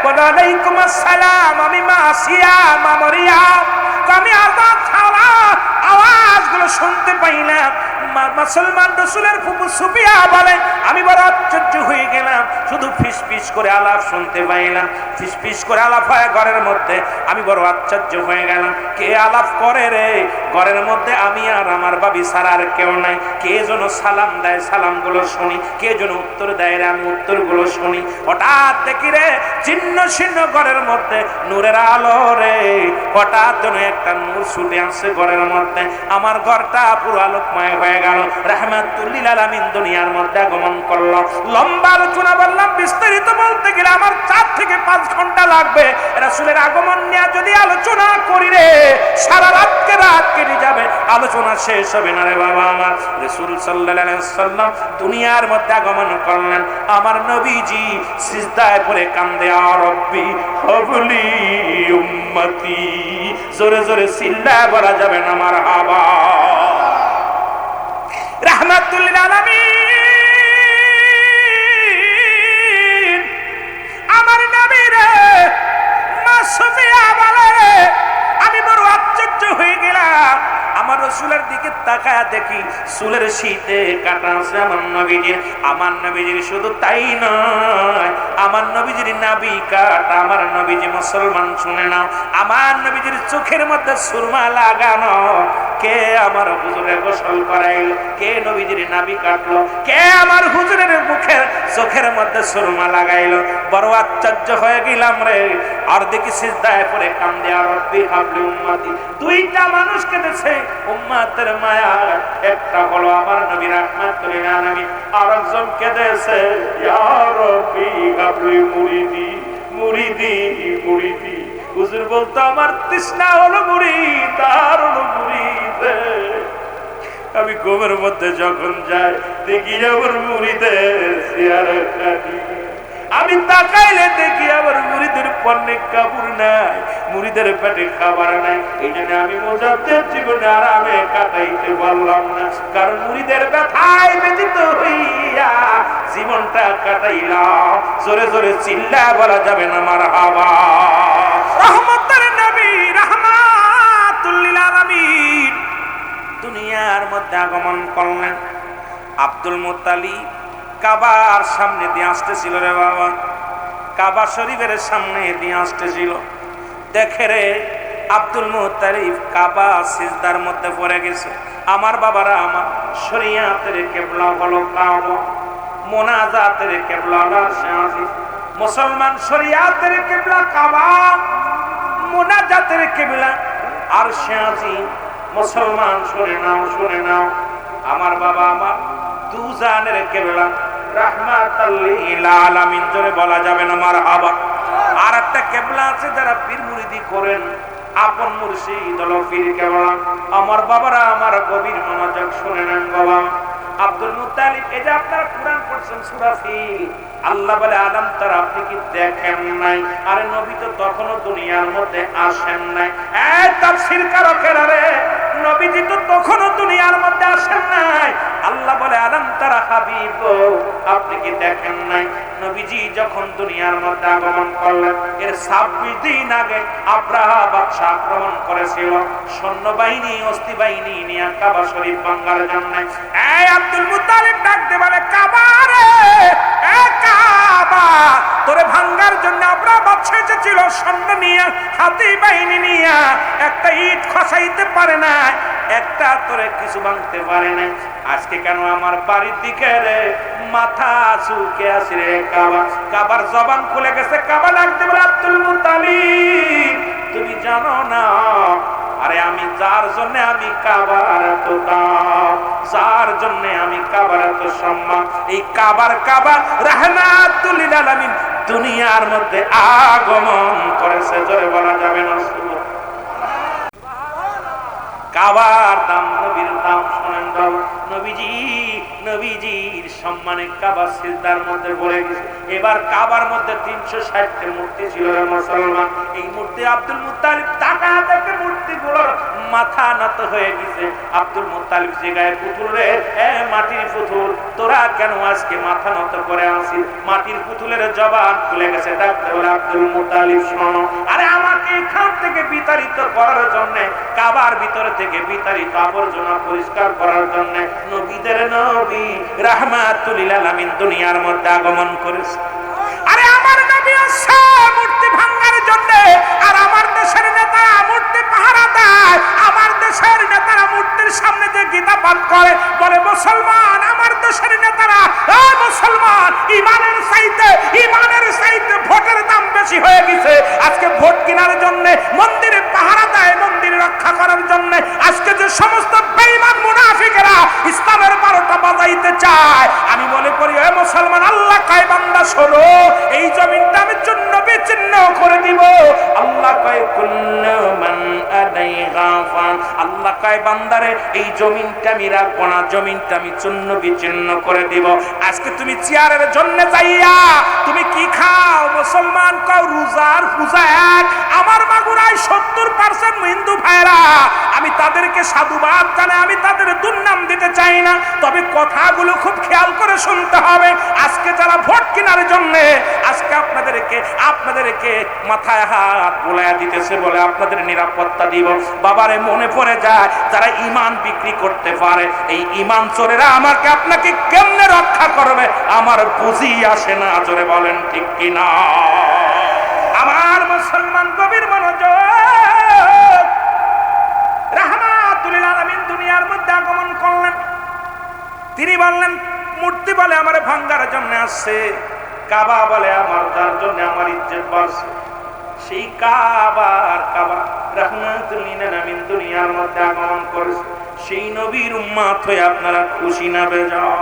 ওয়ালাইকুম আসসালাম। আমি মা আসিয়া, মা মরিয়াম। আমি আওয়াজগুলো শুনতে পাইলাম। মুসলমান রাসূলের ফুফু সুফিয়া বলে আমি বড় আশ্চর্য হয়ে গেলাম, শুধু ফিস ফিস করে আলাপ শুনতে পাইলাম, ফিস ফিস করে আলাপ হয় ঘরের মধ্যে। আমি বড় আশ্চর্য হয়ে গেলাম, কে আলাপ করে রে ঘরের মধ্যে? আমি আর আমার বাবি ছাড়া আর কেউ নাই। কে যেন সালাম দেয়, সালামগুলো শুনি, কে যেন উত্তর দেয় রে, আমি উত্তরগুলো শুনি। হঠাৎ দেখি রে ছিন্ন ছিন্ন ঘরের মধ্যে নূরের আলো রে, হঠাৎ যেন একটা নূর ছুটে আসছে ঘরের মধ্যে। আমার ঘরটা পুরো আলোকময় হয়ে গেল। রাহমাতুল লিল আলামিন দুনিয়ার মধ্যে আগমন করলো। লম্বা আলোচনা বললাম, বিস্তারিত বলতে গেলে আমার 4 থেকে 5 ঘন্টা লাগবে। রাসূলের আগমন নিয়ে যদি আলোচনা করি রে সারা রাত কেটে যাবে, আলোচনা শেষ হবে না রে বাবা। আমার রাসূল সাল্লাল্লাহু আলাইহি ওয়াসাল্লাম দুনিয়ার মধ্যে আগমন করলেন। আমার নবীজি সিজদায় পড়ে কান্দে, আ রব্বি হাবলি উম্মতি। জোরে জোরে চিল্লায় বলা যাবে না মারহাবা। রাহমাতুল লিল আলামিন আমার নবী রে। মা সুফিয়া বলে আমি বড় আশ্চর্য হয়ে গেলাম। আমার রাসূলের দিকে তাকায়া দেখি চুলের শীতে কাটা আছে আমার নবীজির। আমার নবীজির শুধু তাই নয়, আমার নবীজির নাভি কাটা। আমার নবীজি মুসলমান, শুনে নাও, আমার নবীজির চোখের মধ্যে সুরমা লাগানো। কে আমার হুজুরে গোসল করাইলো? কে নবীজির নাভি কাটলো? কে আমার হুজুরের মুখের চোখের মধ্যে সুরমা লাগাইলো? বড় আশ্চর্য হয়ে গেলাম রে। আর দেখি সিজদায় পড়ে কান্দে, আর রব্বি হাবলি উম্মতি। 2টা মানুষ কেঁদেছে উম্মতের মায়া। একটা হলো আমার নবী রাহমাতুল লিল আলামিন, আর একজন কেঁদেছে ইয়া রব্বি হাবলি মুরিদি মুরিদি মুরিদি। হুজুর বলতো আমার তৃষ্ণা হলো মুরিদ, আর হলো মুরিদ। আমি ঘুমের মধ্যে যখন যাই দেখি আমার মুরিদের চেহারা কাটি। আমি তাকাইলে দেখি আমার মুরিদের পণ্যে কাপড় নাই, মুরিদের পেটে খাবার নাই। এই জন্য আমি মুজাদ্দিদ জীবনে আরামে কাটাইতে পারলাম না, কারণ মুরিদের ব্যথায় ব্যথিত হইয়া জীবনটা কাটাইলাম। জোরে জোরে চিল্লা বলা যাবে না মারহাবা। রহমতের নবী রাহমাতুল লিল আলামিন দুনিয়ার মধ্যে আগমন করলেন। আব্দুল মুত্তালিব কাবার সামনে দিয়ে আসতেছিল রে বাবা, কাবা শরীফের সামনে দিয়ে আসতেছিল। দেখে রে আব্দুল মুত্তালিব কাবা সিজদার মধ্যে পড়ে গেছে। আমার বাবারা, আমার শরিয়াতের কিবলা হলো কাবা, মুনাজাতের কিবলা আরশে আজিম। মুসলমান শরিয়াতের কিবলা কাবা, মুনাজাতের কিবলা আরশে আজিম। মুসলমান শুনে নাও, শুনে নাও, আমার বাবা আমার দুজানের কিবলা রাহমাতুল লিল আলামিন। জোরে বলা যাবে না মারহাবা। আর একটা কিবলা আছে যারা পীর মুরিদি করেন, আপন মুর্শিদ হলো পীর কিবলা। আমার বাবারা আমার গভীর মনোযোগ শুনে নেন বাবা। আব্দুল মুত্তালিব, এই যে আপনারা কুরআন পড়ছেন সূরা ফিল, আল্লাহ বলে আলাম তারা, আপনি কি দেখেন নাই? আরে নবী তো তখনও দুনিয়ার মধ্যে আসেন নাই। এই তাফসীর কারকেরা রে, নবীজি তো তখনও দুনিয়ার মধ্যে আসেন নাই। আল্লাহ বলে আলাম তারা হাবিব, আপনি কি দেখেন নাই? নবীজি যখন দুনিয়ার মধ্যে আগমন করলেন, এর 26 দিন আগে আব্রাহা বাদশা আক্রমণ করেছিল সৈন্যবাহিনী, অস্তি বাহিনী নিয়ে কাবা শরীফ ভাঙার জন্য। এই আব্দুল মুত্তালিব ডাকতে বলে, কাবা রে, এ কাবা, তোরে ভাঙার জন্য আব্রাহা বাদশা এসেছিল সৈন্য নিয়ে, হাতি বাহিনী নিয়ে, একটা ইট খসাইতে পারে না। একটা তোরে কিছু ভাঙতে পারে নাই। আজকে কেন আমার বাড়ির দিকে রে মাথা ঝুঁকে আসি রে কাবা, কাবার জবান খুলে গেছে, কাবা ডাকতে বলে আব্দুল মুত্তালিব তুমি জানো না, আরে আমি যার জন্য আমি কাবার এত দাম, যার জন্য আমি কাবার এত সম্মান, এই কাবার কাবা রাহমাতুল লিল আলামিন দুনিয়ার মধ্যে আগমন করেছে। জোরে বলা যাবে না সুবহানাল্লাহ। কাবার দাম, নবীর দাম শুনেন বাবা। নবীজির সম্মানে কাবা সিজদার মধ্যে পড়ে গেছে। এবার কাবার মধ্যে 360টি মূর্তি ছিল রে মুসলমান। এই মূর্তি আব্দুল মুত্তালিব তাকা দেখে মূর্তিগুলোর মাথা নত হয়ে গেছে। আব্দুল মুত্তালিব জিগায় পুতুল রে, মাটির পুতুল তোরা কেন আজকে মাথা নত করে আসিস? মাটির পুতুলের জবান খুলে গেছে, ডাকতে বলে আব্দুল মুত্তালিব শোনো, আরে আমাকে এখান থেকে বিতাড়িত করার জন্য, কাবার ভিতরে থেকে বিতাড়িত আবর্জনা পরিষ্কার করার জন্য নবীদের নবী রাহমাতুল লিল আলামিন দুনিয়ার মধ্যে আগমন করেছে। আরে আমার নবী আসছে মূর্তি ভাঙার জন্য, আর আমার দেশের নেতা মূর্তি পাহারা দেয়। আমার দেশের নেতারা মূর্তির সামনে যে গীতা পাঠ করে, বলে মুসলমান আমার দেশের নেতারা, মুসলমান ইমানের চাইতে ভোটের দাম বেশি হয়ে গেছে। আজকে ভোট কেনার জন্য মন্দিরে পাহারা দেয়, মন্দির রক্ষা করার জন্য আজকে যে সমস্ত বেঈমান মুনাফিকেরা ইসলামের 12টা বাজাইতে চায়, আমি মনে করি হে মুসলমান, আল্লাহ কয় বান্দা শোনো, এই জমিনটা আমি চূর্ণ বিচ্ছিন্ন করে দিব। আল্লাহ কয় কুল্লু মান আলাইহা ফান, আল্লাহ কয় বান্দারে এই জমিনটা আমি রাখবো না, জমিনটা আমি চূর্ণ বিচ্ছিন্ন করে দিব। আজকে তুমি চেয়ারের জন্য যাইয়া তুমি কি খাও? মুসলমান কও রোজার পূজা এক। আমার মাগুরায় 70% হিন্দু ভাইরা, আমি তাদেরকে সাধুবাদ জানাই, আমি তাদের দুর্নাম দিতে চাই না, তবে কথাগুলো খুব খেয়াল করে শুনতে হবে। আজকে যারা ভোট কেনার জন্য আজকে আপনাদেরকে মাথায় হাত বোলায়া দিতেছে বলে আপনাদের নিরাপত্তা দিব, বাবারে মনে পড়ে যায় যারা ঈমান বিক্রি করতে পারে, এই ঈমান চোরেরা আমাকে আপনাকে কেমনে রক্ষা করবে আমার বুঝি আসে না। জোরে বলেন ঠিক কিনা? আমার মুসলমান গভীর মনোযোগ। রাহমাতুল লিল আলামিন দুনিয়ার মধ্যে আগমন করলেন। তিনি বললেন, মূর্তি বলে আমার ভাঙ্গার জন্য আসছে, কাবা বলে আমার যার জন্য আমার ইজ্জত বাড়ছে। সেই কাবা রাহমাতুল লিল আলামিন দুনিয়ার মধ্যে আগমন করেছে। সেই নবীর উম্মত হয়ে আপনারা খুশি না বেজাও?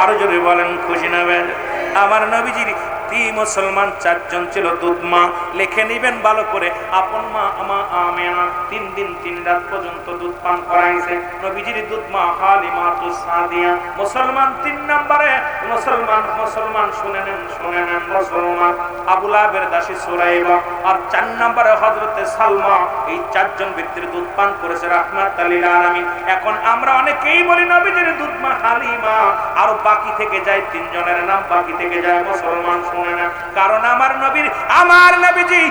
আরো জোরে বলেন খুশি না বেজাও? আমার নবীজির মুসলমান 4 জন ছিল দুধ মা, লিখে নিবেন ভালো করে। আপন মা আমা আমেনা 3 দিন 3 রাত পর্যন্ত দুধ পান করাইছে। নবীজির দুধ মা হালিমাতুস সাদিয়া মুসলমান 3 নম্বরে মুসলমান শুনে নেন মুসলমান আবু লাহাবের দাসী সুরাইবা, আর 4 নম্বরে হযরতে সালমা। এই 4 জন ব্যক্তির দুধ পান করেছে রাহমাতুল লিল আলামিন। এখন আমরা অনেকেই বলি নবীজির দুধ মা হালিমা, আর বাকি থেকে যায় 3 জনের নাম বাকি থেকে যায়। মুসলমান শুনে না, কারণ আমার নবীজি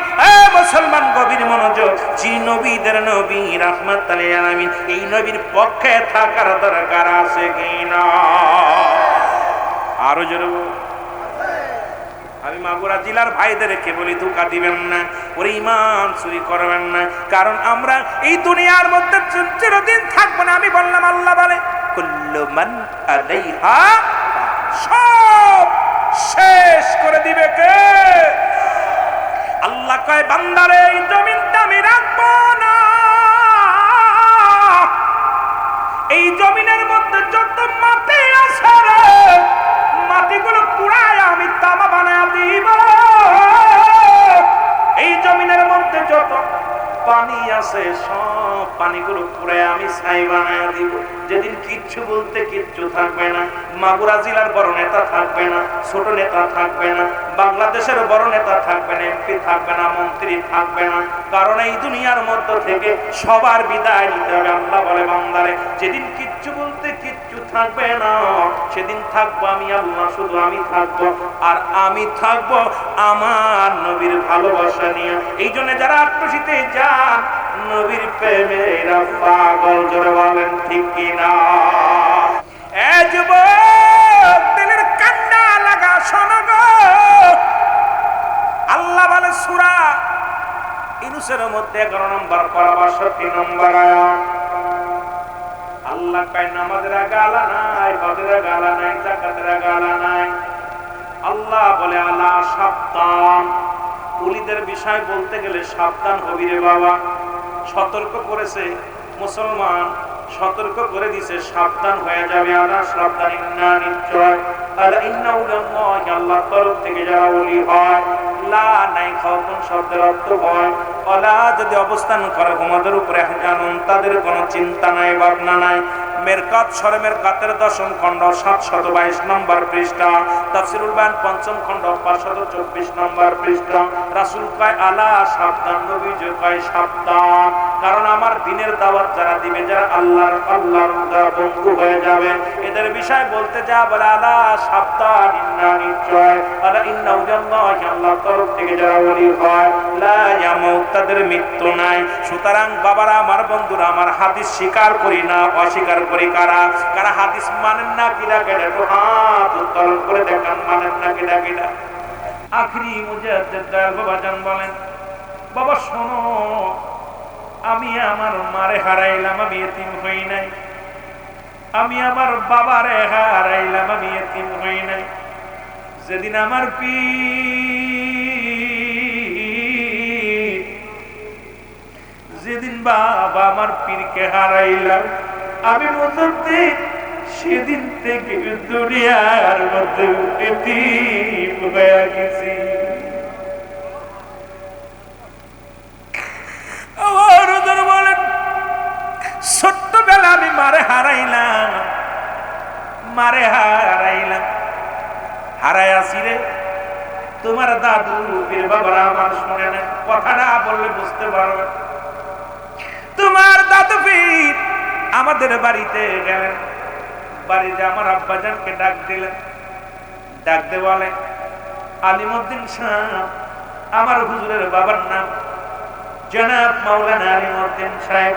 মুসলমান গভীর মনোযোগ, যে নবীদের নবী রাহমাতুল লিল আলামিন, এই নবীর পক্ষে থাকার দরকার আছে কিনা? আরো জোরে। আমি মাগুরা জেলার ভাইদেরকে বলি, ধোঁকা দিবেন না, ওরে ঈমান চুরি করবেন না, কারণ আমরা এই দুনিয়ার মধ্যে চিরদিন থাকবো না। আমি বললাম আল্লাহ বলে কুল্লু মান আলাইহা, সব শেষ করে দিবে কে? আল্লাহ কয় বান্দারে এই জমিনটা আমি রাখবো না, এই জমিনের মধ্যে যত মাটি আছে রে, মাটিগুলো পুরায় আমি তামা বানায় দিব। এই জমিনের মধ্যে যত পানি আছে সব পানিগুলো পুরায় আমি ছাই বানায় দিব। যেদিন কিচ্ছু বলতে কিচ্ছু থাকবে না, মাগুরা জেলার বড় নেতা থাকবে না, ছোট নেতা থাকবে না, বাংলাদেশের বড় নেতা থাকবে না, এমপি থাকবে না, মন্ত্রী থাকবে না, কারণ এই দুনিয়ার মধ্য থেকে সবার বিদায় নিতে হবে। আল্লাহ বলে বান্দারে যেদিন কিচ্ছু বলতে কিচ্ছু থাকবে না, সেদিন থাকবো আমি আল্লাহ, শুধু আমি থাকবো, আর আমি থাকবো আমার নবীর ভালোবাসা নিয়ে। এই জন্য যারা আত্মশীতে যান নবীর প্রেমে এরা পাগল। জোরে বলেন ঠিক কিনা? এ যুবক দিলের কান্না লাগা শোনো গো, আল্লাহ বলে সূরা ইউনূসের মধ্যে 11 নম্বর পারা 62 নম্বর আয়াত, আল্লাহ কয় নামাজের আগে আলা নাই, হজের আগে আলা নাই, যাকাতের আগে আলা নাই। আল্লাহ বলে আলা সাবধান। ওলিদের বিষয় বলতে গেলে সাবধান হবি রে বাবা। সতর্ক করেছে মুসলমান, সতর্ক করে দিছে সাবধান হয়ে যাবে। আলা সাবধান, ইন্না নিশ্চয়, আলা ইন্না উল্লাহ, আল্লাহর তরফ থেকে যারা ওলি হয়। লা নাই খাওয়ান শব্দের অর্থ হয় ওলা, যদি অবস্থান করে তোমাদের উপরে জানুন, তাদের কোনো চিন্তা নাই, ভাবনা নাই। মেরকাত সরে মেরকাতের 10ম খণ্ড 722 নম্বর পৃষ্ঠা, তাফসীরুল বায়ান 5ম খণ্ড 524 নম্বর পৃষ্ঠা। রাসূল কয় আলা সাবধান, নবী যে কয় সাবধান। কারণ আমার দ্বীনের দাওয়াত যারা দিবে, যারা আল্লাহর বন্ধু হয়ে যাবে, এদের বিষয় বলতে যা বলে আলা সাবধান, ইন্না নিশ্চয়, আলা ইন্না উল্লাহ, আল্লাহর তরফ থেকে যারা ওলি হয়, লা ইয়ামুত, তাদের মৃত্যু নাই। সুতরাং বাবারা, আমার বন্ধুরা, আমার হাদিস স্বীকার করি না, অস্বীকার করি কারা? কারা হাদিস মানেন না কিনা কেন একটু হাত উত্তোলন করে দেখান, মানেন না কিনা কিনা। আখরি মুজাদ্দিদ দয়াল বাবাজান বলেন, বাবা শোনো, আমি আমার মারে হারাইলাম, আমি এতিম হই নাই। আমি আমার বাবারে হারাইলাম, আমি এতিম হই নাই। যেদিন আমার যেদিন বাবা আমার পীরকে হারাইলাম, আমি মুজাদ্দিদ সেদিন থেকে দুনিয়ার মধ্যে এতিম হয়ে গেছি। বলেন, ছোট্টবেলা আমি মারে হারাইলাম, মারে হারাইলাম, হারাই আসি রে। তোমার দাদু পীর বাবারা আমার শুনে নেন, কথাটা বললে বুঝতে পারবে। তোমার দাদু পীর আমাদের বাড়িতে গেলেন, বাড়িতে আমার আব্বাজানকে ডাক দিলেন, ডাকতে বলে আলিমউদ্দিন সাহেব, আমার হুজুরের বাবার নাম জনাব মাওলানা আলিমউদ্দিন সাহেব।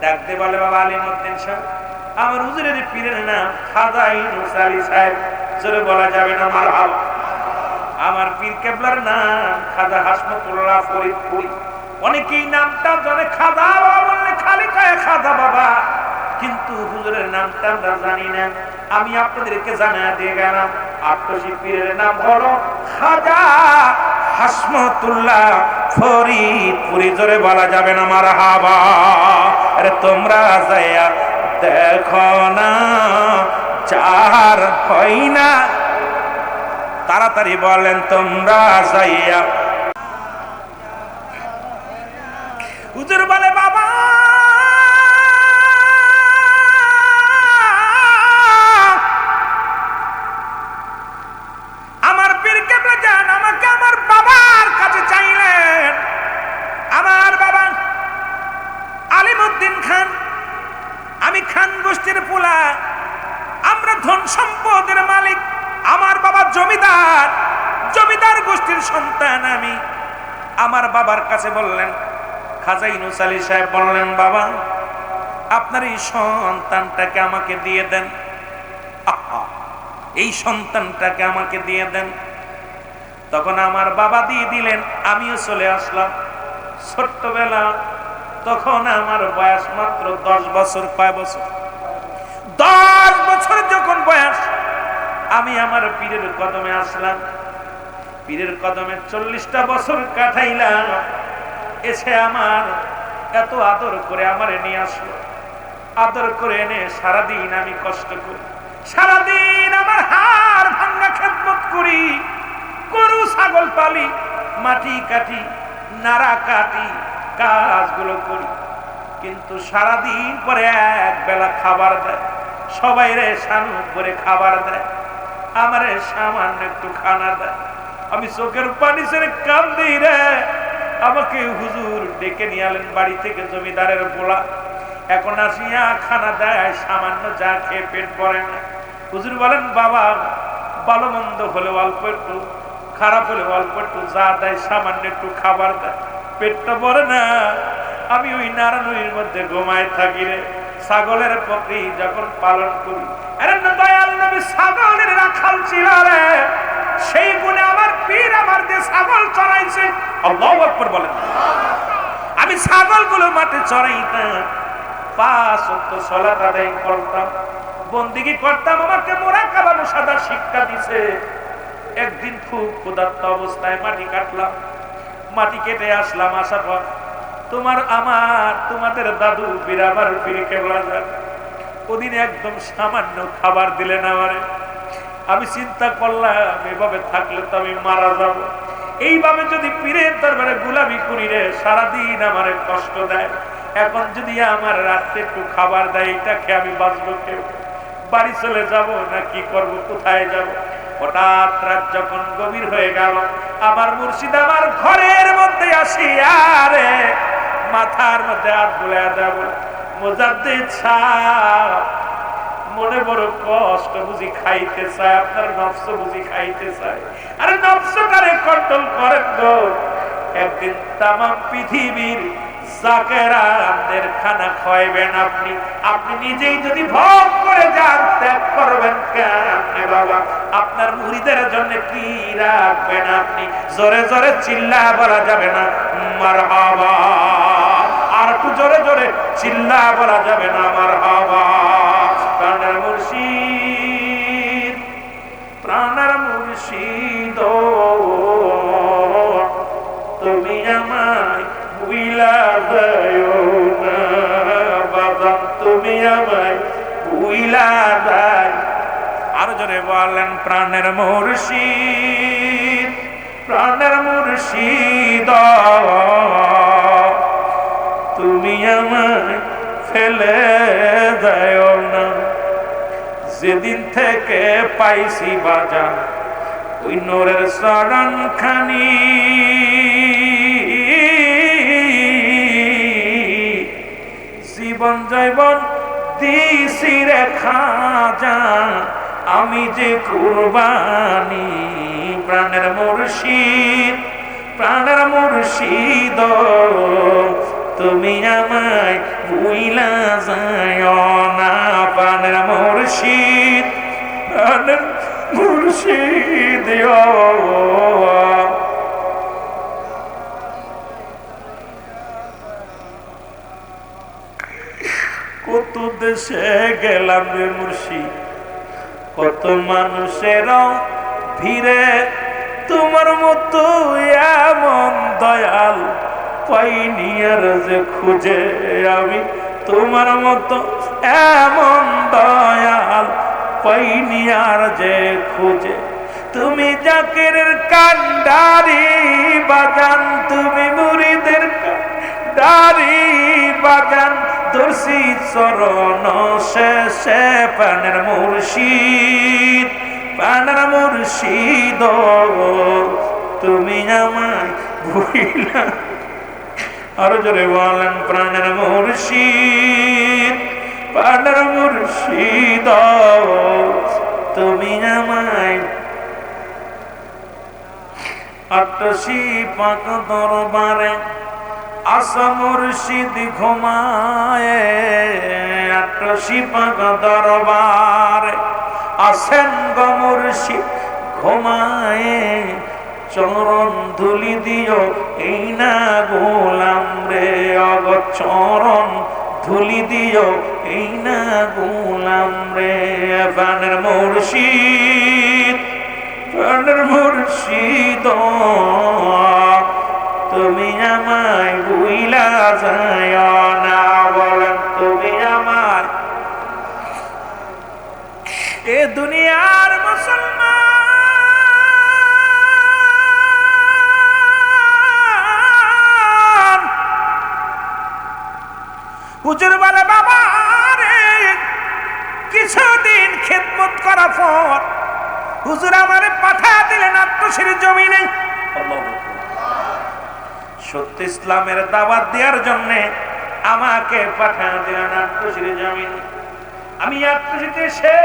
ডাকতে বলে বাবা আলিমউদ্দিন সাহেব, আমার হুজুরের পীরের নাম খাজা ইউনুস আলী সাহেব। জোরে বলা যাবে না মারহাবা। আমার পীর কেবলার নাম খাজা হাসমতুল্লাহ ফরিদপুরি। অনেকেই নামটা জানে, খাজা বাবা বললে খালি কয় খাজা বাবা, কিন্তু হুজুরের নামটা আমরা জানি না। আমি আপনাদেরকে জানিয়ে দিয়ে গেলাম, আটশি পীরের নাম হলো খাজা হাসমতুল্লাহ ফরিদপুরি। জোরে বলা যাবে না মারহাবা। আরে তোমরা যাইয়া দেখো না, চার হয় না, তাড়াতাড়ি বলেন তোমরা যাইয়া। হুজুর বলে বাবা আমার পীর কেবলা জান আমাকে আমার বাবার কাছে চাইলেন। আমার বাবা আলিমউদ্দিন খান, আমি খান গোষ্ঠীর পোলা, আমরা ধন সম্পদের মালিক। আমার বাবা জমিদার, জমিদার গোষ্ঠীর সন্তান আমি। আমার বাবার কাছে বললেন, খাজা ইউনুস আলী সাহেব বললেন, বাবা আপনার এই সন্তানটাকে আমাকে দিয়ে দেন, এই সন্তানটাকে আমাকে দিয়ে দেন। তখন আমার বাবা দিয়ে দিলেন, আমিও চলে আসলাম। ছোট্টবেলা, তখন আমার বয়স মাত্র 10 বছর। কয় বছর? 10 বছর যখন বয়স, আমি আমার পীরের কদমে আসলাম। পীরের কদমে 40টা বছর কাটাইলাম। এসে আমার এত আদর করে আমারে নিয়ে আসলো, আদর করে এনে সারাদিন আমি কষ্ট করি, সারাদিন আমার হাড় ভাঙা খেদমত করি, গরু ছাগল পালি, মাটি কাটি, নাড়া কাটি, কাজগুলো করি। কিন্তু সারাদিন পরে এক বেলা খাবার দেয়, সবাই রে সানুক করে খাবার দেয়, আমারে সামান্য একটু খানা দেয়। আমি চোখের পানি ছেড়ে কান্দি রে। আমাকে হুজুর ডেকে নিয়ে আলেন বাড়ি থেকে, জমিদারের পোলা। এখন আসিয়া খানা দেয়, সামান্য যা খেয়ে পেট ভরে না। হুজুর বলেন, বাবা ভালো মন্দ হলে অল্প একটু, খারাপ হলে অল্প একটু, যা দেয় সামান্য একটু খাবার দেয়, পেটটা ভরে না। আমি ওই নারায়ণীর মধ্যে ঘুমায় থাকি রে। ছাগলের প্রতি যখন পালন করি, আরে দয়াল নবী ছাগলের রাখাল ছিল রে। সেই গুণে আমার পীর আমার দিয়ে ছাগল চড়াইছে। আল্লাহু আকবার বলেন। আমি ছাগলগুলো মাঠে চড়াইতাম, 5 ওয়াক্ত সালাত আদায় করতাম, বন্দেগী করতাম। আমাকে মুরাকাবা মুশাহাদা শিক্ষা দিছে। একদিন খুব ক্ষুধার্ত অবস্থায় মাটি কাটলাম, মাটি কেটে আসলাম। আসার পর তোমাদের দাদু বিরাবার ফিরে কেবলা যান ওদিন একদম সামান্য খাবার দিলেন আমারে। আমি চিন্তা করলাম এভাবে থাকলে তো আমি মারা যাব। এইভাবে যদি পীরের দরবারে গোলামি করি রে, সারাদিন আমারে কষ্ট দেয়। এখন যদি আমার রাত্রে একটু খাবার দেয়, এটাকে আমি বাঁচবো কেউ? বাড়ি চলে যাব না কি করব, কোথায় যাব? হঠাৎ রাত যখন গভীর হয়ে গেল, আমার মুর্শিদ আমার ঘরের মধ্যে আসি, আরে মাথার মধ্যে হাত বুলাইয়া যাব, মুজাদ্দিদ সাহেব মনে বড় কষ্ট, বুঝি খাইতে চায়, আপনার নফস বুঝি খাইতে চায়। আরে নফসটারে কন্ট্রোল করেন গো। একদিন তামাম পৃথিবীর জাকেরানদের খানা খাওয়াইবেন আপনি, আপনি নিজেই যদি ভোগ করে যান, ত্যাগ করবেন কেমনে বাবা? আপনার মুরিদের জন্য কি রাখবেন আপনি? জোরে জোরে চিল্লা বলা যাবে না মারহাবা, আর একটু জোরে জোরে চিল্লা বলা যাবে না মারহাবা। প্রাণের মুর্শিদ, প্রাণের মুর্শিদ, তুমি আমায় ভুইলা যাও না বাবা, তুমি আমায় ভুইলা যাও। আরো জোরে বলেন প্রাণের মুর্শিদ, প্রাণের মুর্শিদ, তুমি আমায় ফেলে যাও না। যেদিন থেকে পাইছি বাজান ওই নূরের শরণ খানি, জীবন জৈবন দিছি রে খাজা, আমি যে কুরবানি। প্রাণের মুর্শিদ, প্রাণের মুর্শিদ, তুমি আমায় ভুইলা যাও না। প্রাণের মুর্শিদ, প্রাণের মুর্শিদ, কত দেশে গেলাম রে মুর্শিদ, কত মানুষের ভিড়ে, তোমার মতো এমন দয়াল পাইনি আর যে খুঁজে আমি। তোমার মতো এমন দয়াল পাইনি আর যে খুঁজে। তুমি জাকিরের কান্ডারি বাজান, তুমি মুরিদের কান্ডারি বাজান, দর্শি চরণ শেষে প্রাণের মুর্শিদ, প্রাণের মুর্শিদ, তুমি আমায় ভুইলা। আরো জোরে বলেন প্রাণের মুর্শিদ, প্রাণের মুর্শিদ, তুমি আমায়। আটশি পাক দরবারে আসা মুর্শিদ ঘুমায়, আটশি পাক দরবারে আসেন গো মুর্শিদ ঘুমায়। চরণ ধুলি দিও এই না গোলাম রে, অগ চরণ ধুলি দিও এই না গোলাম রে। প্রাণের মুর্শিদ, প্রাণের মুর্শিদ, তুমি আমায় ভুইলা যাও না। বলেন তুমি আমায়। এ দুনিয়ার মুসলমান হুজুর বলে বাবা রে, কিছুদিন খেদমত করার পর হুজুর আমারে পাঠা দিলেন আত্মশির জমিনে। সত্য ইসলামের দাওয়াত দেওয়ার জন্য আমাকে পাঠা দিলেন আত্মশির জমিনে। আমি আত্মশিতে এসে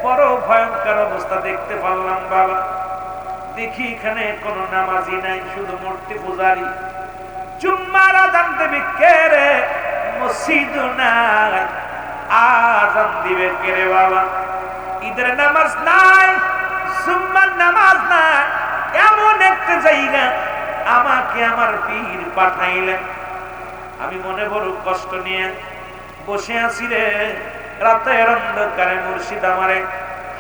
বড় ভয়ঙ্কর অবস্থা দেখতে পারলাম বাবা। দেখি এখানে কোনো নামাজি নাই, শুধু মূর্তি পূজারি। জুম্মার আযান দেবে কে রে? মসজিদ নাই, আযান দিবে কে রে বাবা? ঈদের নামাজ নাই, জুম্মার নামাজ নাই। এমন একটা জায়গা আমাকে আমার পীর পাঠাইলেন। আমি মনে বড় কষ্ট নিয়ে বসে আছি রে, রাতের অন্ধকারে মুর্শিদ আমারে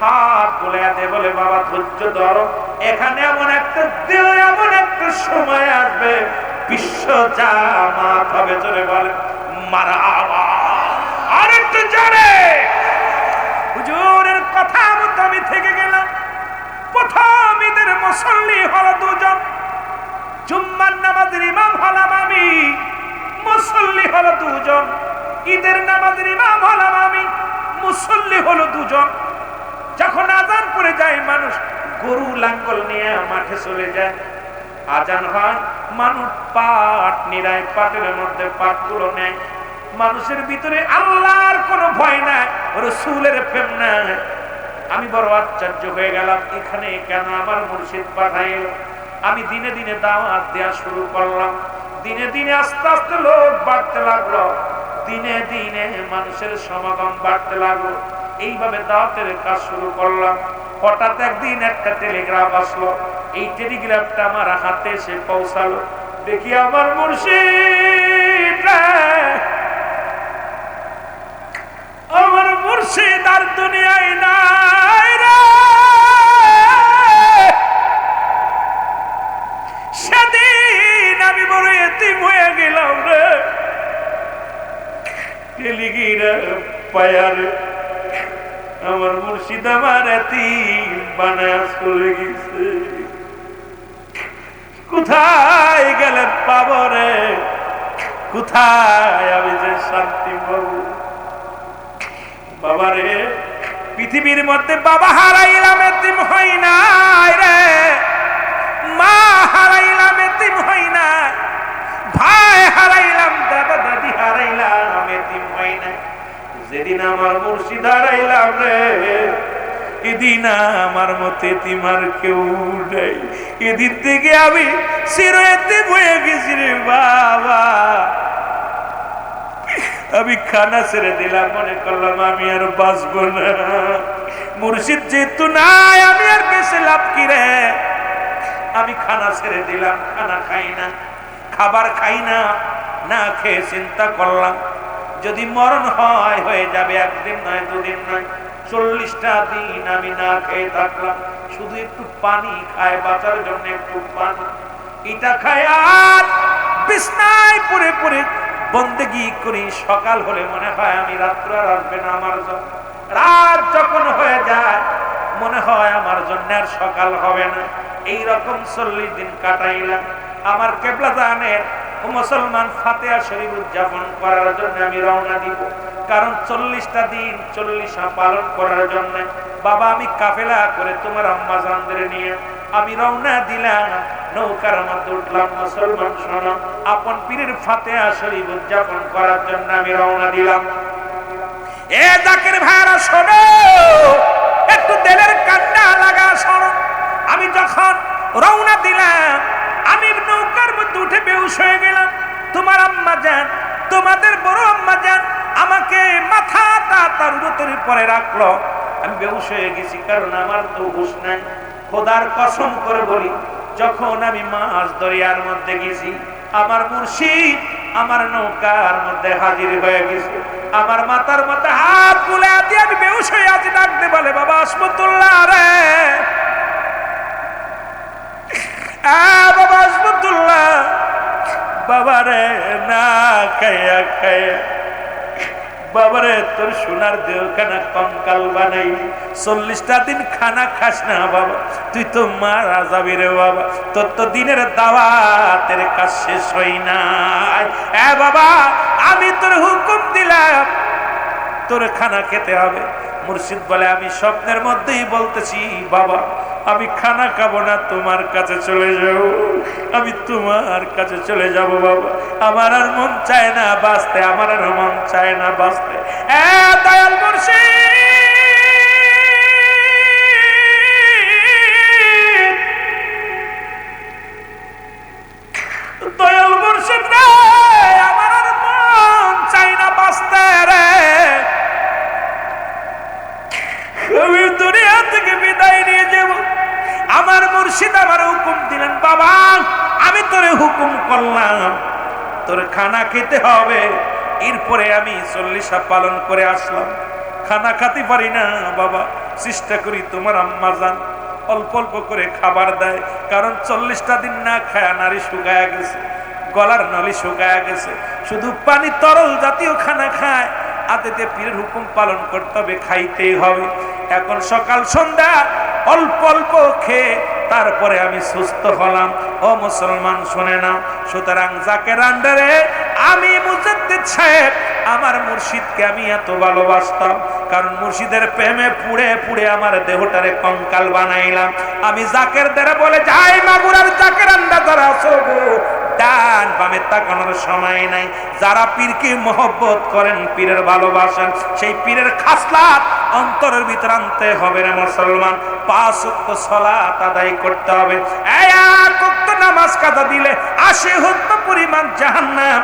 হাত বুলাইয়া দে, বলে বাবা ধৈর্য ধরো, এখানে এমন একটা দিন, এমন একটা সময় আসবে বিশ্ব জামাত হবে। জোরে বলে মারহাবা। আরেকটু জোরে। হুজুরের কথা মতো আমি থেকে গেলাম। প্রথম ঈদের মুসল্লি হলো দুজন, জুম্মার নামাজের ইমাম হলাম আমি, মুসল্লি হলো দুজন। ঈদের নামাজের ইমাম হলাম আমি, মুসল্লি হলো দুজন। যখন আজান পড়ে যায় মানুষ গরু লাঙ্গল নিয়ে মাঠে চলে যায়, আজান হয় মানুষ পাট নিরায়, পাটের মধ্যে পাটগুলো নেয়। মানুষের ভিতরে আল্লাহর কোনো ভয় নাই, রাসূলের প্রেম নাই। আমি বড় আশ্চর্য হয়ে গেলাম, এখানে কেন আমার মুর্শিদ পাঠাইল। আমি দিনে দিনে দাওয়াত দেওয়া শুরু করলাম। দিনে দিনে আস্তে আস্তে লোক বাড়তে লাগলো, দিনে দিনে মানুষের সমাগম বাড়তে লাগলো। এইভাবে দাওয়াতের কাজ শুরু করলাম। হঠাৎ একদিন একটা টেলিগ্রাফ আসলো। এই টেলিগ্রাফটা আমার হাতে এসে পৌঁছালো। দেখি আমার মুর্শিদ, আমার মুর্শিদ আর দুনিয়ায় নাই রে। সেদিন আমি বড় এতিম হয়ে গেলাম রে। টেলিগ্রাফ পায়ার আমার মুর্শিদ আমার এতিম বানায় চলে গেছে। কোথায় গেলে পাবো রে, কোথায় আমি যে শান্তি পাবো। বাবা রে, পৃথিবীর মধ্যে বাবা হারাইলাম, এতিম হই নাই রে। মা হারাইলাম, এতিম হই নাই। ভাই হারাইলাম, দাদা দাদি হারাইলাম, এতিম হই নাই। যেদিন আমার মুর্শিদ হারাইলাম রে, এদিন আমার মতে এতিম আর কেউ নেই। এদিন থেকে আমি চির এতিম হয়ে গেছি রে বাবা। আমি খানা ছেড়ে দিলাম, মনে করলাম আমি আর বাঁচবো না। মুর্শিদ যেহেতু নাই, আমি আর বেঁচে লাভ কি রে। আমি খানা ছেড়ে দিলাম, খানা খাই না, খাবার খাই না। না খেয়ে চিন্তা করলাম যদি মরণ হয় হয়ে যাবে, একদিন নয় দুদিন নয়, 40টা দিন আমি না খেয়ে থাকলাম। শুধু একটু পানি খায়, বাঁচার জন্য একটু পানি, এটা খায় আর বিছনায় পড়ে পড়ে বন্দেগি করি। সকাল হলে মনে হয় আমি রাত্র আর আসবে না আমার জন্য। রাত যখন হয়ে যায় মনে হয় আমার জন্য আর সকাল হবে না। এইরকম 40 দিন কাটাইলাম। আমার কেবলাদানের মুসলমান ফাতিহা শরীফ উদযাপন করার জন্য আমি রওনা দিব। কারণ 40টা দিন 40 পালন করার জন্য বাবা আমি কাফেলা করে তোমার আম্মা জানদের নিয়ে আমি রওনা দিলাম। নৌকার মধ্যে উঠলাম। মুসলমান শোনো, আপন পীরের ফাতিহা শরীফ উদযাপন করার জন্য আমি রওনা দিলাম। এ জাকির ভাইরা শোনো, একটু দিলের কান্না লাগা শোনো। আমি যখন রওনা দিলাম, আমি নৌকার মধ্যে উঠে বেহুশ হয়ে গেলাম। তোমার আম্মা জান, তোমাদের বড় আম্মা জান আমাকে মাথাটা তার উদরের উপরে রাখলো। আমি বেহুশ হয়ে গেছি, কারণ আমার তো হুঁশ নাই। খোদার কসম করে বলি, যখন আমি মাছ দরিয়ার মধ্যে গেছি, আমার মুর্শিদ আমার নৌকার মধ্যে হাজির হয়ে গেছে। আমার মাথার মধ্যে হাত বুলে দিয়ে আমি বেহুশ হয়ে আছি। ডাকতে বলে বাবা আসমতুল্লাহ রে, বাবা আসমতুল্লাহ, বাবা রে না খাইয়া খাইয়া বাবারে তোর সোনার দেহখানা কঙ্কাল বানাই। 40টা দিন খানা খাস না বাবা, তুই তো মারা যাবি রে বাবা। তোর তো দিনের দাওয়াতের কাজ শেষ হই নাই। বাবা আমি তোর হুকুম দিলাম, তোর খানা খেতে হবে। মুর্শিদ বলে আমি স্বপ্নের মধ্যেই বলতেছি বাবা আমি খানা খাবো না, তোমার কাছে চলে যাব। আমি তোমার কাছে চলে যাব বাবা। আমার আর মন চায় না বাঁচতে, আমার আর মন চায় না বাঁচতে। দয়াল মুর্শিদ, দয়াল মুর্শিদ রে, আমার আর মন চায় না বাঁচতে রে। আমি দুনিয়া থেকে বিদায় নিয়ে যাব। আমার মুর্শিদ আমার হুকুম দিলেন বাবা আমি তোরে হুকুম করলাম, তোর খানা খেতে হবে। এরপরে আমি 40 পালন করে আসলাম, খানা খাতে পারি না বাবা, চেষ্টা করি তোমার আম্মা জান অল্প অল্প করে খাবার দেয়, কারণ 40টা দিন না খায় নারী শুকায়া গেছে, গলার নলি শুকায়া গেছে, শুধু পানি তরল জাতীয় খানা খায়। আদেতে পীরের হুকুম পালন করতে হবে, খাইতেই হবে। এখন সকাল সন্ধ্যা অল্প অল্প খেয়ে তারপরে আমি সুস্থ হলাম। ও মুসলমান শুনে নাও, সুতরাং জাকের আন্ডারে আমি মুজাদ্দিদ সাহেব আমার মুর্শিদকে আমি এত ভালোবাসতাম, কারণ মুর্শিদের প্রেমে পুড়ে পুড়ে আমার দেহটারে কঙ্কাল বানাইলাম। আমি জাকের দ্বারা বলে যাই মাগুরার জাকের আন্ডা যারা আছো ডান বামে তাকানোর সময় নাই। যারা পীরকে মহব্বত করেন, পীরের ভালোবাসেন, সেই পীরের খাসলাত অন্তরের ভিতর আনতে হবে রে মুসলমান। 5 ওয়াক্ত সালাত আদায় করতে হবে। এক ওয়াক্ত নামাজ কাজা দিলে 80 হুতবা পরিমাণ জাহান্নাম,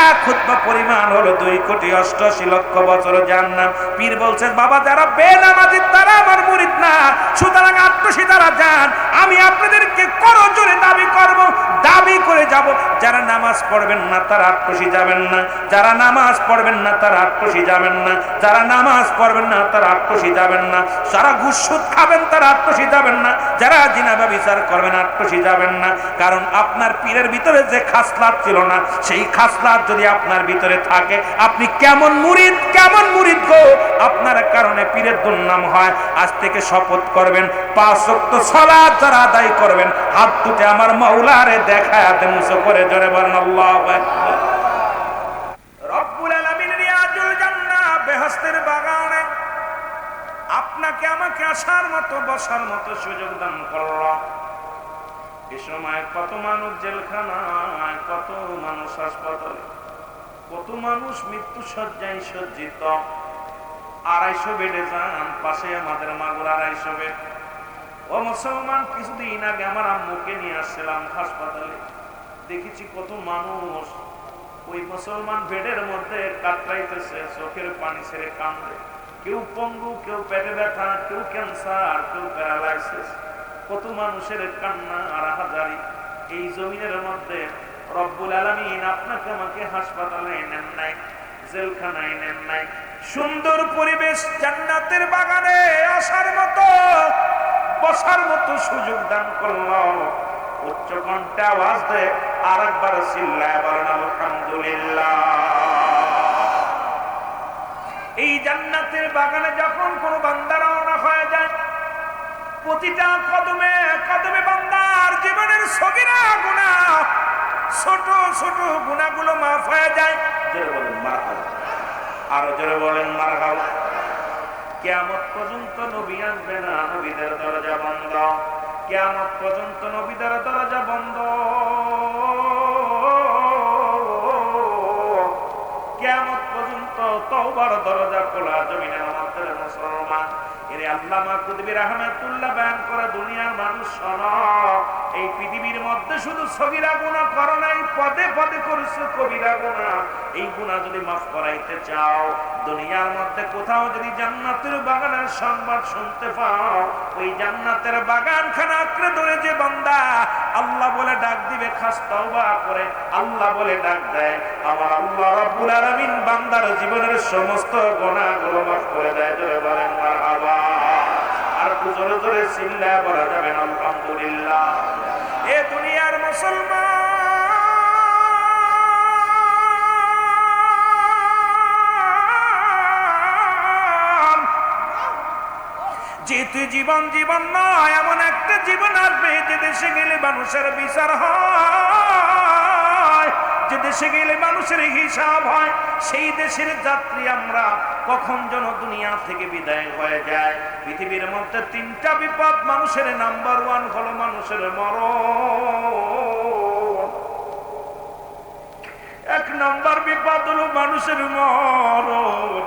1 হুতবা পরিমাণ হলো 2,88,00,000 বছর জাহান্নাম। পীর বলছে বাবা যারা বেনামাজি তারা আমার মুরিদ না, সুতরাং আত্মসী তারা যান। আমি আপনাদেরকে করজোরে দাবি করব, দাবি করে যাব, যারা নামাজ পড়বেন না তারা আত্মসী যাবেন না, যারা নামাজ পড়বেন না তারা আত্মসী যাবেন না, যারা নামাজ পড়বেন না তারা আত্মসী যাবেন না, যারা ঘুষ সুদ খাবেন তারা আত্মসী যাবেন না, যারা জিনা ব্যভিচার করবেন আত্মসী যাবেন না। কারণ আপনার পীরের ভিতরে যে খাসলাত ছিল না, সেই খাসলাত যদি আপনার ভিতরে থাকে, আপনি কেমন মুরিদ, কেমন মুরিদ গো! আপনার কারণে পীরের দুর্নাম হয়। আজ থেকে শপথ করবেন 5 ওয়াক্ত সালাত যারা আদায় করবেন, হাত দুটো আমার মাওলারে দেখায় দেন, মুছে করে জোরে বলেন আল্লাহু আকবার। রব্বুল আলামিন রিয়াজুল জান্নাহ বেহেশতের বাগানে আপনাকে আমাকে আসার মতো বসার মতো সুযোগ দান করলো। এ সময় কত মানুষ জেলখানায়, কত মানুষ হাসপাতালে, কত মানুষ মৃত্যু শয্যায় সজ্জিত। 250 বেডে যান, পাশে আমাদের মাগুরা 250 বেড। ও মুসলমান, কিছুদিন আগে আমার আম্মুকে নিয়ে আসছিলাম হাসপাতালে, দেখেছি কত মানুষ ওই মুসলমান বেডের মধ্যে কাতরাইতেছে, চোখের পানি ছেড়ে কান্দে। কেউ পঙ্গু, কেউ পেটে ব্যথা, কেউ ক্যান্সার, কেউ প্যারালাইসিস। কত মানুষের কান্না আর হাজারি। এই জমিনের মধ্যে রব্বুল আলামিন আপনাকে আমাকে হাসপাতালে নেন নাই, জেলখানায় নেন নাই, সুন্দর পরিবেশ জান্নাতের বাগানে আসার মতো বসার মতো সুযোগ দান করলো। উচ্চ কণ্ঠে আওয়াজ দেয় আর একবার চিল্লায় বলেন আলহামদুলিল্লাহ। এই জান্নাতের বাগানে যখন কোন বান্দা রওনা হয়ে যায়, প্রতিটা কদমে কদমে বান্দার জীবনের সগীরা গুনাহ, ছোট ছোট গুনাহগুলো মাফ হয়ে যায়। জোরে বলেন মারহাবা, আরো জোরে বলেন মারহাবা। কিয়ামত পর্যন্ত নবী আসবে না, নবীদের দরজা বন্ধ। কিয়ামত পর্যন্ত নবীদের দরজা বন্ধ। কিয়ামত পর্যন্ত তওবার দরজা খোলা। জমিনের মধ্যে মুসলমান, এর আল্লামা কুতুবী রাহমাতুল্লাহ বয়ান করে, দুনিয়ার মানুষ শোনো, এই পৃথিবীর মধ্যে শুধু সগীরা গুনাহ করো নাই, পদে পদে করেছো কবিরা গুনাহ। এই গুনাহ যদি মাফ করাইতে চাও, দুনিয়ার মধ্যে কোথাও যদি জান্নাতের বাগানের সংবাদ শুনতে পাও, ওই জান্নাতের বাগানখানা আঁকড়ে ধরে যে বান্দা আল্লাহ বলে ডাক দিবে, খাস তওবা করে আল্লাহ বলে ডাক দেয়, আমার আল্লাহ রাব্বুল আলামিন বান্দার জীবনের সমস্ত গুনাহগুলো মাফ করে দেয়। জোরে বলেন মারহাবা। আর জোরে জোরে চিল্লায় বলা যাবে না আলহামদুলিল্লাহ। এ দুনিয়ার মুসলমান, যেহেতু জীবন জীবন নয়, এমন একটা জীবন আসবে যে দেশে গেলে মানুষের বিচার হয়, যে দেশে গেলে মানুষের হিসাব হয়। সেই দেশের যাত্রী আমরা কখন যেন দুনিয়া থেকে বিদায় হয়ে যায়। পৃথিবীর মধ্যে 3টা বিপদ মানুষের, নাম্বার 1 হলো মানুষের মরণ। 1 নাম্বার বিপদ হলো মানুষের মরণ।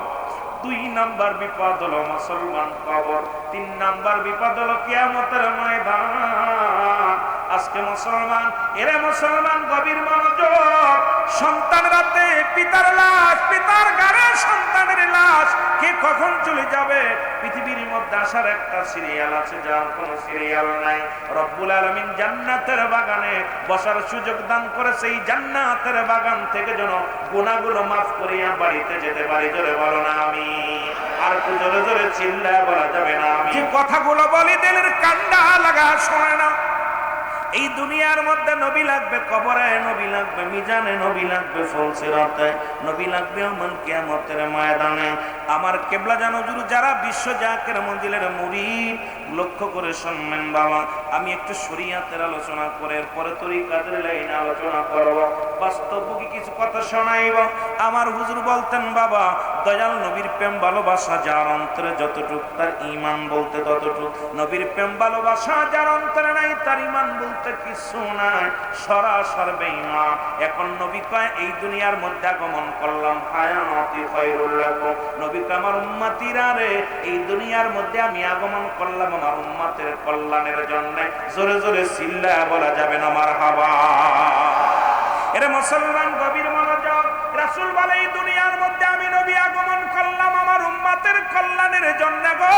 2 নাম্বার বিপদ হলো মুসলমান কবর। 3 নাম্বার বিপদ হলো কিয়ামতের ময়দান। আজকে মুসলমান, এরে মুসলমান গভীর মনোযোগ। সন্তান রাতে পিতার লাশ, পিতার গাড়ে সন্তানের লাশ, কে কখন চলে যাবে পৃথিবীর মধ্যে আসার একটা সিরিয়াল আছে, যার কোনো সিরিয়াল নাই। রব্বুল আলামিন জান্নাতের বাগানে বসার সুযোগ দান করেছে, এই জান্নাতের বাগান থেকে যেন গুনাহগুলো মাফ করিয়া বাড়িতে যেতে পারি। জোরে বলো না আমি, আর একটু জোরে জোরে চিল্লায় বলা যাবে না আমি। যে কথাগুলো বলি দিলের কান্ডা লাগা শোনে না। এই দুনিয়ার মধ্যে নবী লাগবে, কবরে নবী লাগবে, মিজানে নবী লাগবে, ফুলসিরাতে নবী লাগবে, ওমান কিয়ামতের ময়দানে। আমার কেবলা জানো হুজুর যারা বিশ্ব জাকের মঞ্জিলের মুরিদ, লক্ষ্য করে শুনবেন বাবা, আমি একটু শরীয়তের আলোচনা করে এরপরে তরিকাতের লাইনে আলোচনা করব, বাস্তবমুখী কিছু কথা শোনাইব। আমার হুজুর বলতেন বাবা, দয়াল নবীর প্রেম ভালোবাসা যার অন্তরে যতটুক, তার ঈমান বলতে ততটুক। নবীর প্রেম ভালোবাসা যার অন্তরে নাই, তার ঈমান বলতে কিছু নাই, সরাসর বেঈমান। এখন নবী কয় এই দুনিয়ার মধ্যে আগমন করলাম, হায়াতি খায়রুল লাকুম। নবী কয় আমার উম্মতিরা রে, এই দুনিয়ার মধ্যে আমি আগমন করলাম আমার উম্মতের কল্যাণের জন্য। জোরে জোরে চিল্লায়া বলা যাবে না মারহাবা। এরে মুসলমান গভীর মনোযোগ। রাসূল বলে এই দুনিয়ার মধ্যে আমি নবী আগমন করলাম আমার উম্মতের কল্যাণের জন্য গো।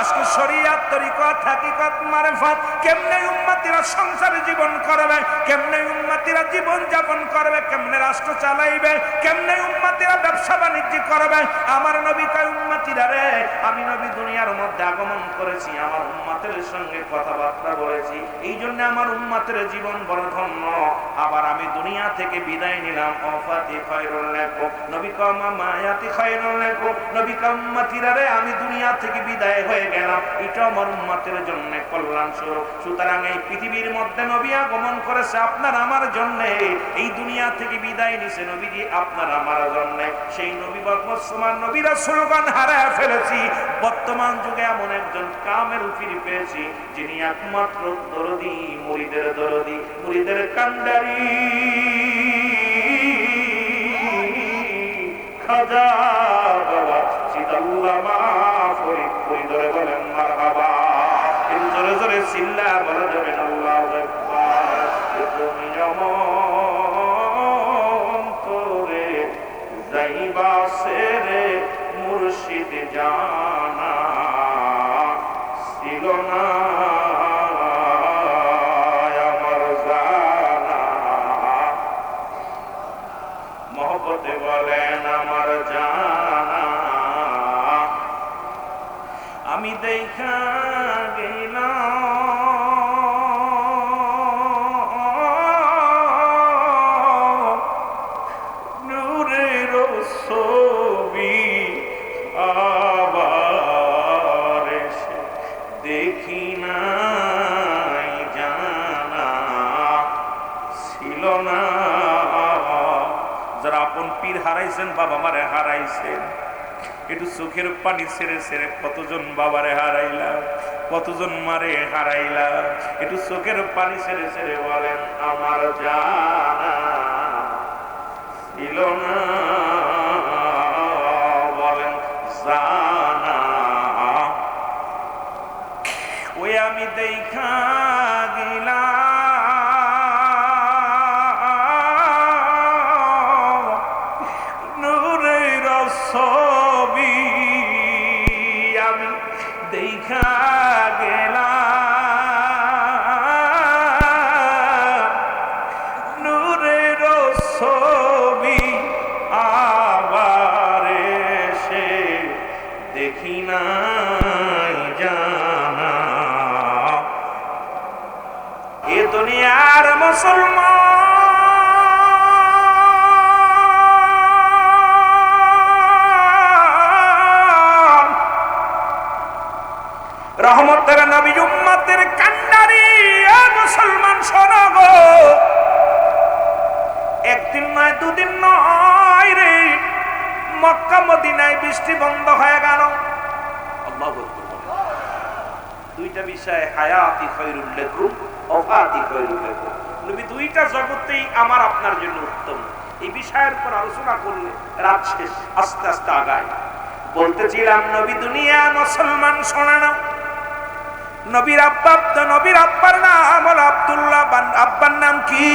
আজকে শরীয়ত তরিকত হাকিকত মারফত কেমনে উম্মতিরা সংসার জীবন করবে, কেমনে উম্মতিরা জীবন যাপন করবে, কেমনে রাষ্ট্র চালাইবে, কেমনে উম্মতিরা ব্যবসা বাণিজ্য করবে। আমার নবী কয় উম্মতিরা রে, আমি নবী দুনিয়ার মধ্যে আগমন করেছি, আমার উম্মতের সঙ্গে কথাবার্তা বলেছি, এই জন্য আমার উম্মতের জীবন বড় ধন্য। আবার আমি দুনিয়া থেকে বিদায় নিলাম, ওয়াফাতি খায়রুল লাকুম। নবী কয় মামায়াতি খায়রুল লাকুম। নবী কয় উম্মতিরা রে, আমি দুনিয়া থেকে বিদায় হয়ে গেলাম, এটা আমার উম্মতের জন্য কল্যাণ স্বরূপ। সুতরাং এই পৃথিবীর মধ্যে নবী আগমন করেছে আপনার আমার জন্য, এই দুনিয়া থেকে বিদায় নিছে নবীজি আপনার আমার জন্য। সেই নবী বর্তমান নবী রাসূলগণ হারায় ফেলেছি। বর্তমান যুগে এমন একজন কামেল ফিরে পেয়েছি, যিনি একমাত্র দরদি, মুরিদের দরদি, মুরিদের কান্ডারি খাজা বাবা সিদাল্লামা ফরিদ পরিদরে বলেন মারহাবা। কিন্তু জোরে জোরে চিল্লা বলা যাবে না আল্লাহু আকবার। তুমি অন্তরে যাইবা সেরে মুর্শিদ জানা ছিল না আমার জানা। মহব্বতে বলেন আমার জানা, আমি দেখা গেলাম নূরের ছবি, আবার এসে দেখি নাই জানা ছিল না। যারা আপন পীর হারাইছেন, বাবা মারে হারাইছেন, একটু চোখের পানি ছেড়ে ছেড়ে কতজন বাবারে হারাইলা, কতজন মারে হারাইলা, একটু চোখের পানি ছেড়ে ছেড়ে বলেন আমার জানা ছিল না, বলেন জানা। ওই আমি দেখা গেলাম নূরের ছবি, আমি দেখা গেলাম নূরের ছবি, আবার এসে দেখি নাই জানা। এ দুনিয়ার মুসলমান রহমতের নবী উম্মতের কান্ডারি, মুসলমান শোনো গো, একদিন নয় দুদিন নয় রে, মক্কা মদিনায় বৃষ্টি বন্ধ হয়ে গেল। আল্লাহু আকবার। দুইটা বিষয়, হায়াতি খায়রুল লাকুম, ওয়াফাতি খায়রুল লাকুম। নবী দুইটা জগতেই আমার আপনার জন্য উত্তম। এই বিষয়ের উপর আলোচনা করলে রাত শেষ, আস্তে আস্তে আগায়। বলতেছিলাম নবী দুনিয়া মুসলমান শোনা না, নবীর আব্বা, নবীর আব্বার নাম হলো আব্দুল্লাহ, আব্বার নাম কি?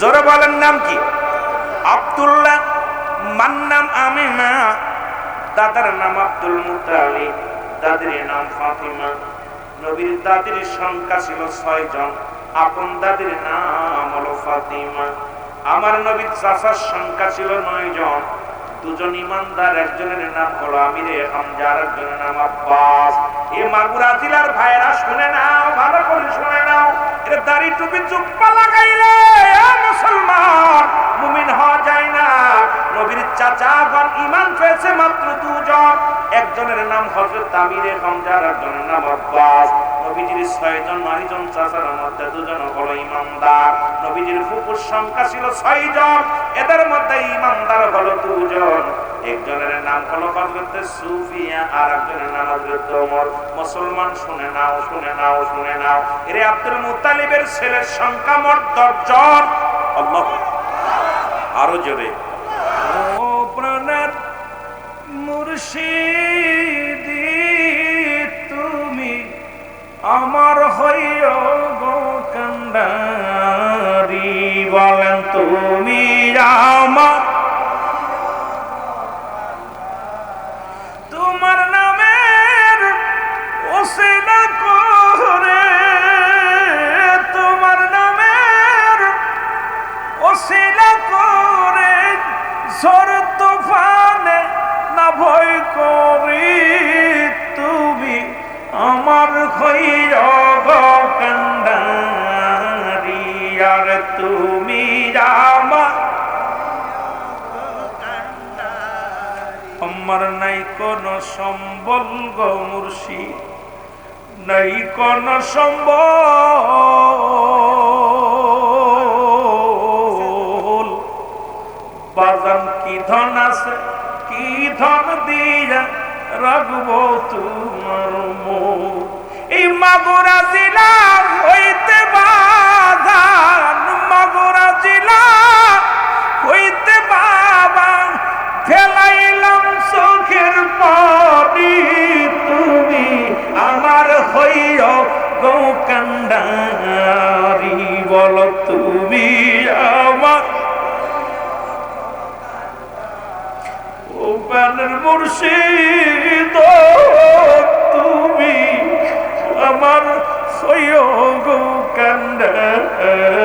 জোরে বলেন, নাম কি? আব্দুল্লাহ। মার নাম আমিনা, দাদার নাম আব্দুল মুত্তালিব, দাদির নাম ফাতিমা। নবীর দাদির সংখ্যা ছিল 6 জন, আপন দাদির নাম হলো ফাতিমা। আমার নবীর চাচার সংখ্যা ছিল 9 জন, 2 জন ইমানদার, একজনের নাম হলো আমিরে হামজা, আরেকজনের নাম আব্বাস। এই মাগুরা জেলার ভাইরা শুনে নাও, ভালো করে শুনে নাও, এর দাড়ি টুপি জুব্বা লাগাইলে মুসলমান মুমিন হওয়া যায় না। নবীর চাচাগণ ঈমান পেয়েছে মাত্র 2 জন, একজনের নাম হযরত আমিরে হামজা, আরেকজনের নাম আব্বাস। নবীজির 6 জন, 9 জন চাচার মধ্যে 2 জন হলো ইমানদার। নবীজির ফুফুর সংখ্যা ছিল 6 জন, এদের মধ্যে ইমানদার হলো 2 জন, একজনের নাম হলো হযরত সুফিয়া, আর একজনের নাম হযরত ওমর। মুসলমান শুনে নাও, শুনে নাও, শুনে নাও, এর আব্দুল মুত্তালিবের ছেলের সংখ্যা মোট 10 জন। আল্লাহু আরো জোরে। ও প্রাণের মুর্শিদি তুমি আমার হইও গো কান্ডারি, বলেন তুমি আমার, তোমার নামের ওসিলা করে, তোমার নামের ওসিলা করে ঝড় তুফানে না ভয় করি, তুমি আমার হইও গো কান্ডারি, আর তুমি আমার, আমার নাই কোন সম্বল গো মুর্শিদ, নাই কোন সম্বল, বাজান কি ধন আছে, কি ধন দিয়া রাখবো তোমার মন। এই মাগুরা জেলা হইতে বাজান, মাগুরা জেলা হইতে বাবা ফেলাইলাম চোখের পানি, তুমি আমার হইও গো কান্ডারি, বলো তুমি আমার, ও প্রাণের মুর্শিদ তুমি আমার হইও গো কান্ডারি।